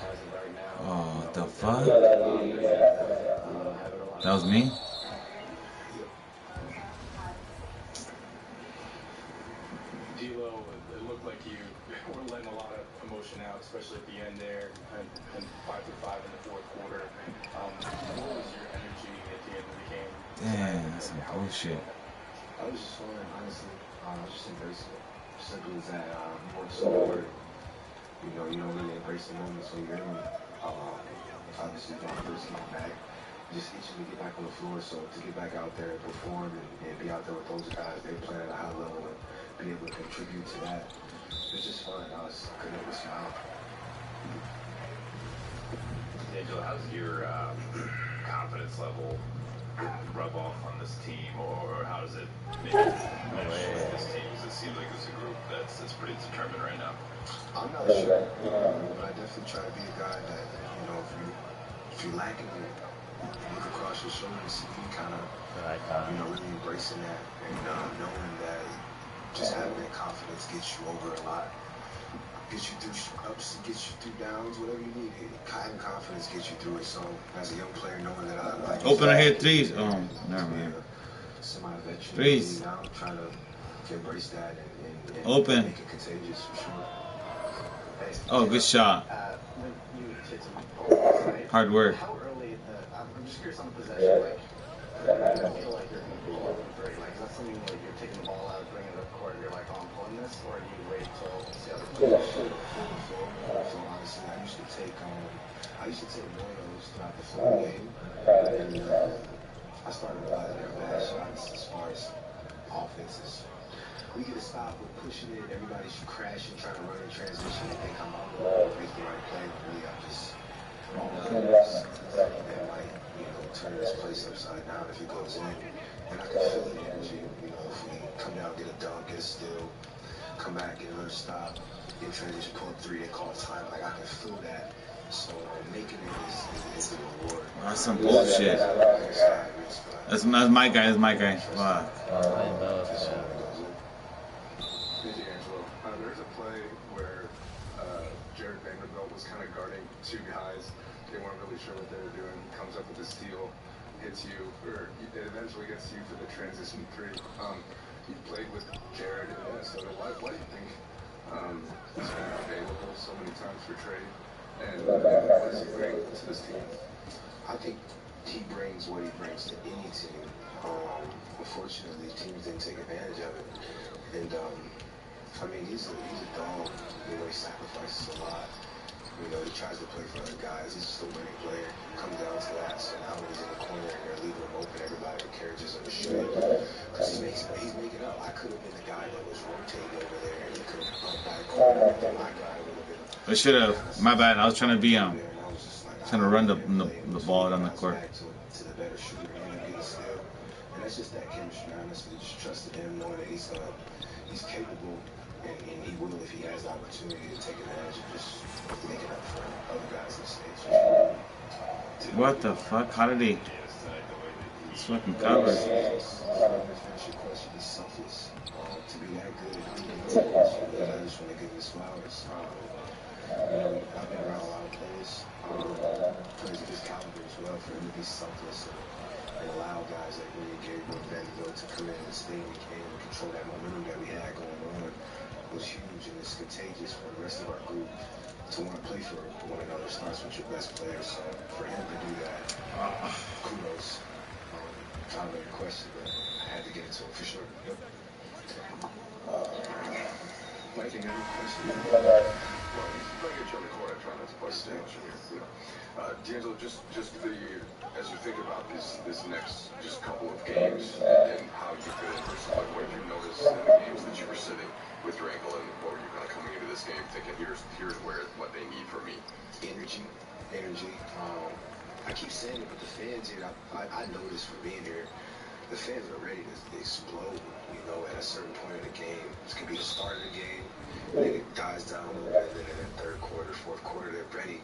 G: as of right now,
A: oh, what the fuck? That was me.
J: D'Lo, it looked like you were letting a lot of emotion out, especially at the end there, and 5 for 5 in the 4th quarter. What was your energy at the end of the game?
A: Damn, that's some bullshit.
E: I was just fun, honestly. I was just embracing it. Simple as that. You work so hard. You don't really embrace the moments when you're in it. Obviously, when I first came back, just itching to get back on the floor. So to get back out there and perform and be out there with those guys, they play at a high level and be able to contribute to that, it's just fun. I couldn't help but smile.
L: Angel, how's your confidence level rub off on this team, or how does it maybe mesh with this team? Because it seems like it's a group that's pretty determined right now.
M: I'm not sure, but I definitely try to be a guy that, you know, if you're lacking it, look across your shoulder and see me kind of, you know, really embracing that and knowing that just having that confidence gets you over a lot. Gets you through ups, gets you through downs, whatever you need. Having confidence gets you through it. So, as a young player, knowing that I
A: Open ahead threes. Oh, never mind.
M: Semi-veteran.
A: Threes.
M: Now I'm trying to embrace that and
A: Open.
M: make it contagious for sure.
A: Oh, good shot. Hard work.
K: How early? I'm just curious on the possession. Like, I feel like you're pulling three. Like, is that something like you're taking the ball out, bringing it up court, and you're like, oh, I'm pulling this, or do you wait till see how the
M: So honestly, I used to take more of those throughout the flow game, and I started realizing they're bad shots as far as offenses. We get a stop, we're pushing it, everybody's crashing, trying to run in transition, and think I'm on the ball, make the right play. Really, I just that might, you know, turn this place upside down if it goes in. And I can feel the energy, you know, if we come down, get a dunk, get a steal, come back, get another stop, get transition, pull up three, they call time. Like, I can feel that. So making it is the reward.
A: That's some bullshit. That's my guy. That's my guy. Wow.
F: There's a play where Jared Vanderbilt was kind of guarding two guys. They weren't really sure what they were doing. He comes up with a steal, hits you, or it eventually gets you for the transition three. You played with Jared in Minnesota. Why do you think he's been available so many times for trade? And what does he bring to this team?
M: I think he brings what he brings to any team. Unfortunately, teams didn't take advantage of it. And I mean, he's a dog. You know, he sacrifices a lot. You know, he tries to play for other guys. He's just a winning player. It comes down to that. So now when he's in the corner and they're leaving him open, everybody encourages him to shoot. Because he's making up. I could have been the guy that was rotating over there, and he could have bumped by a corner. My guy would have been.
A: I should have. My bad. I was trying to be trying to run the ball down the court.
M: To the better shooter and get a steal. And that's just that chemistry. Honestly, just trusted him, knowing that he's capable. And he will, if he has the opportunity, to take advantage of just making up for other guys in the States.
A: What the fuck? How did he? It's fucking covered.
M: He's selfless. To be that good, I just want to give his flowers. I've been around a lot of players of his caliber as well, for him to be selfless and allow guys like me and Gabriel Vanderbilt to come in and stay in the game and control that momentum that we had going on. Was huge, and it's contagious for the rest of our group to want to play for one another. Starts with your best players, so for him to do that, kudos. Kind of a question, but I had to get into it for sure. Yep. Mike, you got any question?
E: Well, he's trying to get you on the court. I'm trying not to bust down. D'Angelo, just as you think about this next just couple of games and how you feel versus like what you noticed in the games that you were sitting with your ankle, and what were you kind of coming into this game thinking, here's what they need from me?
M: Energy. I keep saying it, but the fans here, I know this from being here. The fans are ready to explode, you know, at a certain point in the game. This could be the start of the game, and then it dies down a little bit, and then in the third quarter, fourth quarter, they're ready.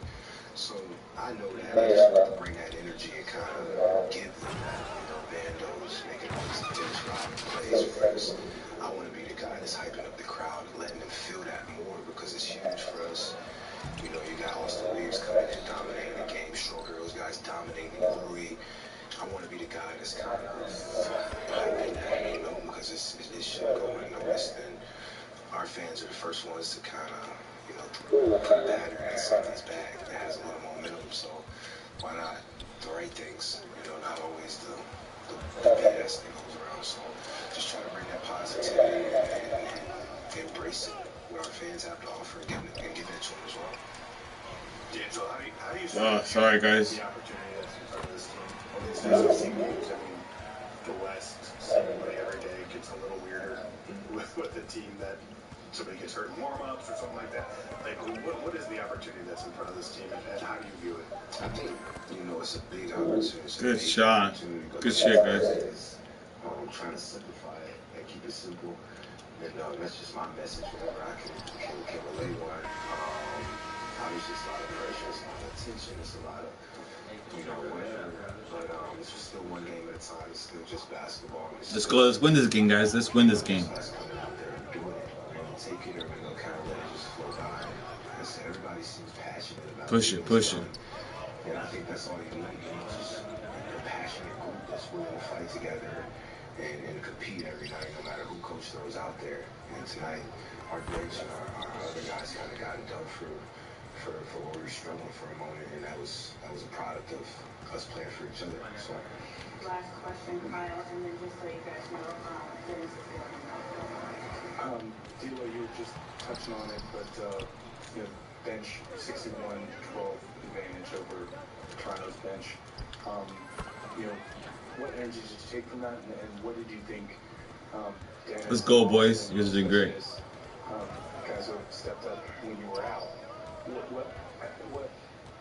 M: So I know that. I just want to bring that energy and kind of give them that, you know, bandos, making all these Dennis Rodman plays for us. I want to be the guy that's hyping up the crowd and letting them feel that more, because it's huge for us. You know, you got Austin Reeves coming in, dominating the game, Stroker, those guys dominating Rui. I want to be the guy that's kind of hyping that, you know, because this should go unnoticed, and our fans are the first ones to kind of, you know, put a batter in somebody's bag that has a little momentum. So why not the right things? You know, not always the BS that goes around. So just try to bring that positivity and embrace it, what our fans have to offer, and give it to them as well.
F: D'Angelo, how do you feel
A: sorry guys.
F: the opportunity that's in front of this team? Over these next 16 games, I mean, the West seemingly every day gets a little weirder with a team that somebody gets hurt in warm-ups or something like that. Like, what is the opportunity that's in front of this team, and how do you view it?
M: I think, it's a big opportunity.
A: Good shot. Good shit, guys.
M: Trying to simplify it and keep it simple. And that's just my message, whatever I can relate on. Obviously, it's a lot of pressure, it's a lot of attention, it's a lot of, whatever. But it's just still one game at a time. It's still just basketball.
A: Let's go. Let's win this game, guys. Let's win this game.
M: Coming out there and doing it. Take it, or we're going to kind of let it just flow by. Like I said, everybody seems passionate about
A: Push it, push it.
M: And I think that's all you need. Just a passionate group that's willing to fight together and compete every night, no matter who coach throws out there. And tonight, our bench and our other guys kind of got it done for where we were struggling for a moment, and that was a product of us playing for each other. So.
N: Last question, Kyle, and then just so you guys know, Dennis is going.
J: D'Lo, you were just touching on it, but bench 61-12 advantage over Toronto's bench. What energy did you take from that, and what did you think? Dennis,
A: let's go, boys. You guys are doing great.
J: Guys who stepped up when you were out. What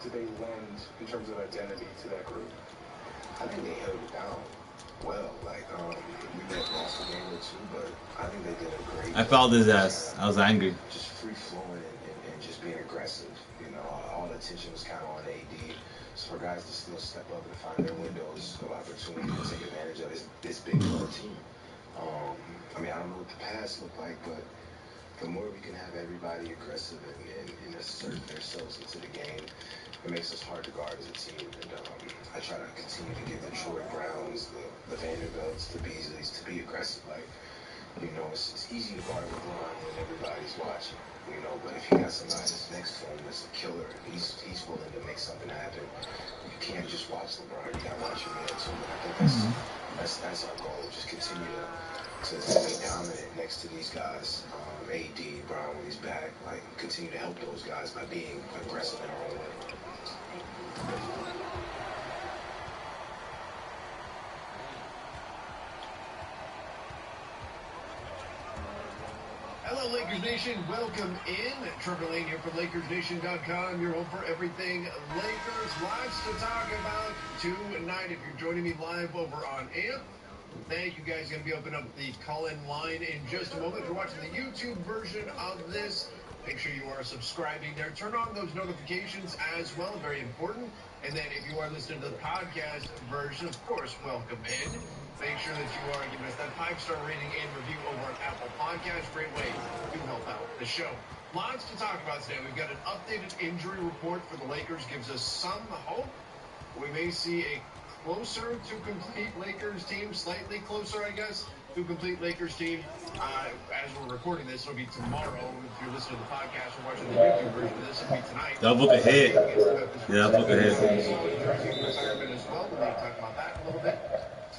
J: did they lend in terms of identity to that group?
M: I think they held it down well. Like, we may have lost a game or two, but I think they did a great
A: I fouled his ass. I was angry.
M: Just free-flowing and just being aggressive. All the attention was kind of on AD. So for guys to still step up and find their windows of opportunity to take advantage of this big for our team. I don't know what the past looked like, but the more we can have everybody aggressive and assert themselves into the game, it makes us hard to guard as a team. And I try to continue to get the Troy Browns, the Vanderbilts, the Beasleys to be aggressive. Like, it's easy to guard LeBron when everybody's watching. But if you got somebody that's next to him that's a killer, he's willing to make something happen. You can't just watch LeBron. You got to watch your man too. And I think that's our goal. Just continue to be dominant next to these guys. AD, Brown when he's back, like continue to help those guys by being aggressive in our own way.
O: Hello, Lakers Nation. Welcome in. Trevor Lane here from LakersNation.com. Your home for everything Lakers. Lots to talk about tonight. If you're joining me live over on AMP, thank you guys. Going to be opening up the call-in line in just a moment. If you're watching the YouTube version of this, make sure you are subscribing there. Turn on those notifications as well. Very important. And then if you are listening to the podcast version, of course, welcome in. Make sure that you are giving us that 5-star rating and review over on Apple Podcasts. Great way to help out the show. Lots to talk about today. We've got an updated injury report for the Lakers. Gives us some hope. We may see a closer to complete Lakers team, slightly closer, I guess, to complete Lakers team. As we're recording this, it'll be tomorrow. If you're listening to the podcast or watching the YouTube version of this, it'll be tonight.
A: That'll book ahead. Yeah, that'll book ahead.
O: Retirement as well. We'll be talking about that a little bit.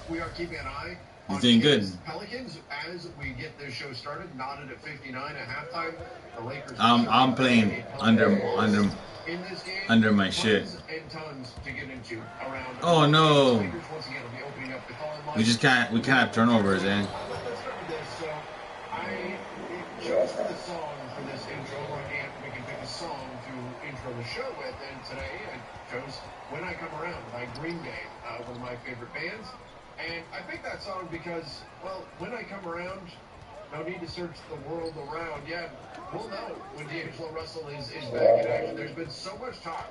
O: We are keeping an eye on
A: doing good.
O: Pelicans as we get this show started. Knotted at 59 at halftime. The Lakers.
A: I'm playing under my shit.
O: And tons to get into around.
A: Oh no.
O: Lakers once again will be opening up the call-in line.
A: We can't have turnovers, eh?
O: Let's start with this. So I chose for the song for this intro. And we can pick a song to intro the show with. And today I chose "When I Come Around" by Green Day, one of my favorite bands. And I picked that song because, well, when I come around, no need to search the world around. Yeah, we'll know when D'Angelo Russell is back in action. There's been so much talk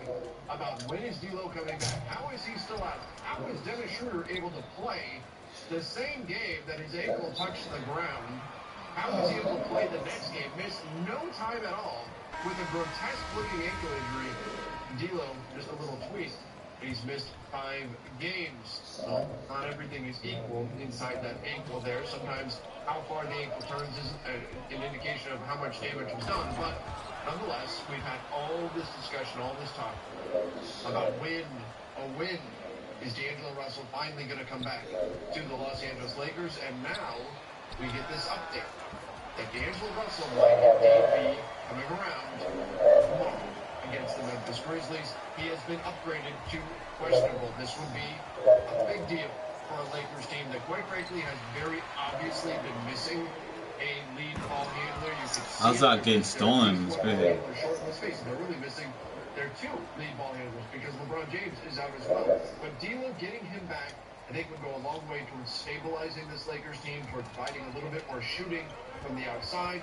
O: about when is D'Lo coming back? How is he still out? How is Dennis Schroeder able to play the same game that his ankle touched the ground? How is he able to play the next game? Missed no time at all with a grotesque-looking ankle injury. D'Lo, just a little tweak. He's missed 5 games. Well, not everything is equal inside that ankle there. Sometimes how far the ankle turns is an indication of how much damage was done. But nonetheless, we've had all this discussion, all this talk about when is D'Angelo Russell finally going to come back to the Los Angeles Lakers. And now we get this update that D'Angelo Russell might indeed be coming around tomorrow against the Memphis Grizzlies. He has been upgraded to questionable. This would be a big deal for a Lakers team that, quite frankly, has very obviously been missing a lead ball handler. You could see
A: How's that getting stolen? It's crazy.
O: Short, let's face it, they're really missing their two lead ball handlers because LeBron James is out as well. But D'Lo getting him back, I think, would go a long way towards stabilizing this Lakers team, towards providing a little bit more shooting from the outside,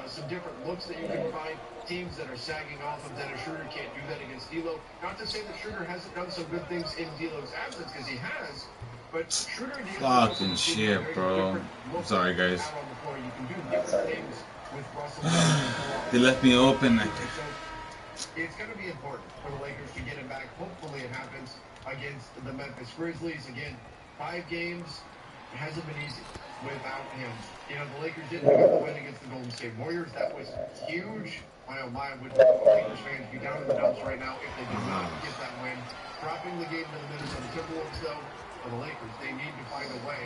O: some different looks that you can provide. Teams that are sagging off of Dennis Schroeder can't do that against D'Lo. Not to say that Schroeder hasn't done some good things in D'Lo's absence, because he has. But Schroeder and D'Lo
A: Fucking shit, bro. I'm sorry, guys.
O: out on the floor. You can do different things with Russell.
A: They left me open.
O: It's going to be important for the Lakers to get him back. Hopefully it happens against the Memphis Grizzlies. Again, 5 games. It hasn't been easy without him. You know, the Lakers didn't get the win against the Golden State Warriors. That was huge. My, oh my, would Lakers fans be down in the dumps right now if they did not get that win. Dropping the game to the Minnesota Timberwolves, though, for the Lakers, they need to find a way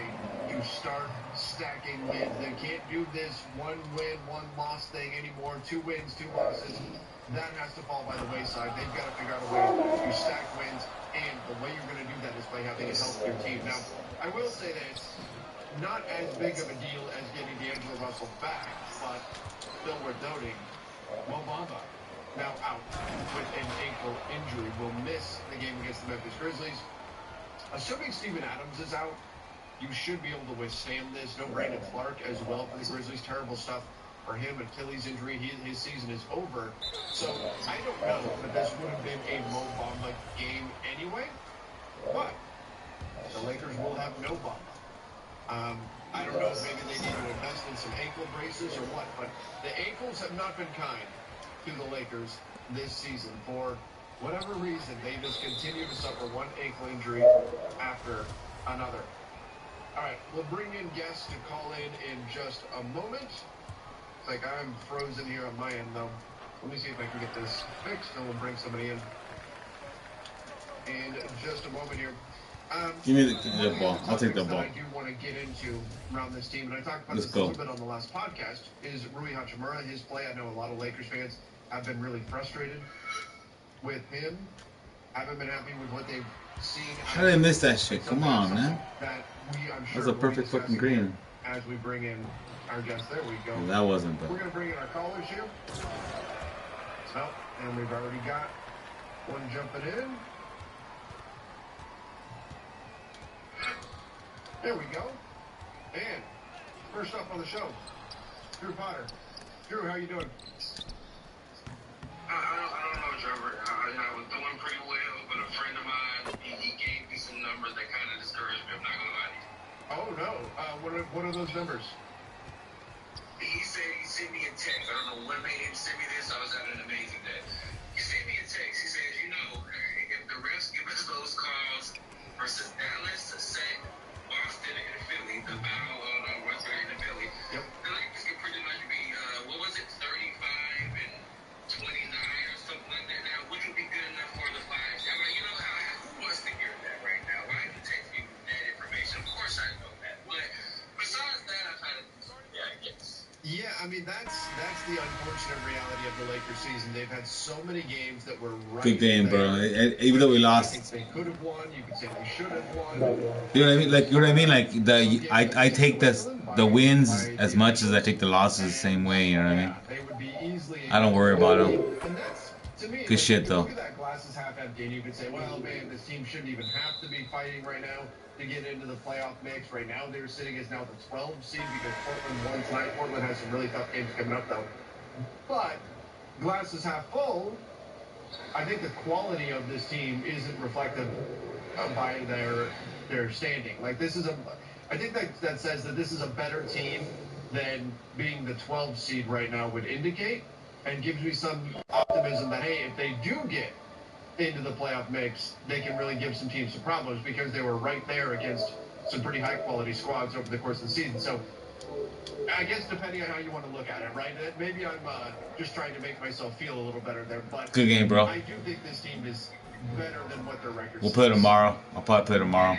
O: to start stacking wins. They can't do this 1 win, 1 loss thing anymore. 2 wins, 2 losses. That has to fall by the wayside. They've got to figure out a way to stack wins, and the way you're going to do that is by having a healthier team. Now, I will say this, not as big of a deal as getting D'Angelo Russell back, but still worth noting, Mo Bamba now out with an ankle injury, will miss the game against the Memphis Grizzlies. Assuming Steven Adams is out, you should be able to withstand this. No Brandon Clark as well for the Grizzlies. Terrible stuff for him. Achilles injury. His season is over. So I don't know if this would have been a Mo Bamba game anyway. But the Lakers will have no Bamba. I don't know if maybe they need to invest in some ankle braces or what. But the ankles have not been kind to the Lakers this season. For whatever reason, they just continue to suffer one ankle injury after another. All right, we'll bring in guests to call in just a moment. Like I'm frozen here on my end, though. Let me see if I can get this fixed, and we'll bring somebody in just a moment here.
A: Give me the ball. I'll take the ball.
O: I do want to get into around this team, and I talked about this a little bit on the last podcast, is Rui Hachimura, his play. I know a lot of Lakers fans have been really frustrated with him. Haven't been happy with what they've seen.
A: How did I miss that shit? Come on, man.
O: That
A: was a perfect fucking green.
O: As we bring in our guests, there we go.
A: Well, that wasn't, but
O: we're gonna bring in our callers here. Oh, and we've already got one jumping in. There we go. And first up on the show, Drew Potter. Drew, how you doing?
P: I don't know, Trevor. I was doing pretty well, but a friend of mine, he gave me some numbers that kind of discouraged me. I'm not gonna lie to you.
O: Oh no. What are those numbers?
P: He said he sent me a text. I don't know what made him send me this. I was having an amazing day. He sent me a text. He says, you know, if the refs give us those calls versus Dallas, Saint, Boston, and Philly, the battle on Western and Philly, the Lakers could pretty much be, what was it, 35 and 29 or something like that now, which would be good enough for the 5. I'm like, you know, who wants to hear that right now? Why did you text me that information? Of course I know that. But besides that, I kind of, yeah, I guess.
O: Yeah, I mean, that's the unfortunate reality of the Lakers season. They've had so many games that were right.
A: Good game, bro. Even though we lost.
O: They could have won. You could say they should have won.
A: You know what I mean? Like, you know what I mean? Like, I take the wins as much as I take the losses the same way, you know what I mean?
O: They would be easily.
A: I don't worry about them.
O: And that's, to me,
A: good shit, though.
O: Look at that glass is half empty, and you could say, well, man, this team shouldn't even have to be fighting right now to get into the playoff mix. Right now, they're sitting as now the 12 seed because Portland won tonight. Portland has some really tough games coming up, though. But glass is half full. I think the quality of this team isn't reflected by their standing. Like, this is I think that says that this is a better team than being the 12 seed right now would indicate, and gives me some optimism that, hey, if they do get into the playoff mix, they can really give some teams some problems because they were right there against some pretty high-quality squads over the course of the season. So I guess depending on how you want to look at it, right? Maybe I'm just trying to make myself feel a little better there. But
A: good game, bro.
O: I do think this team is better than what their record.
A: We'll play tomorrow. I'll probably play tomorrow.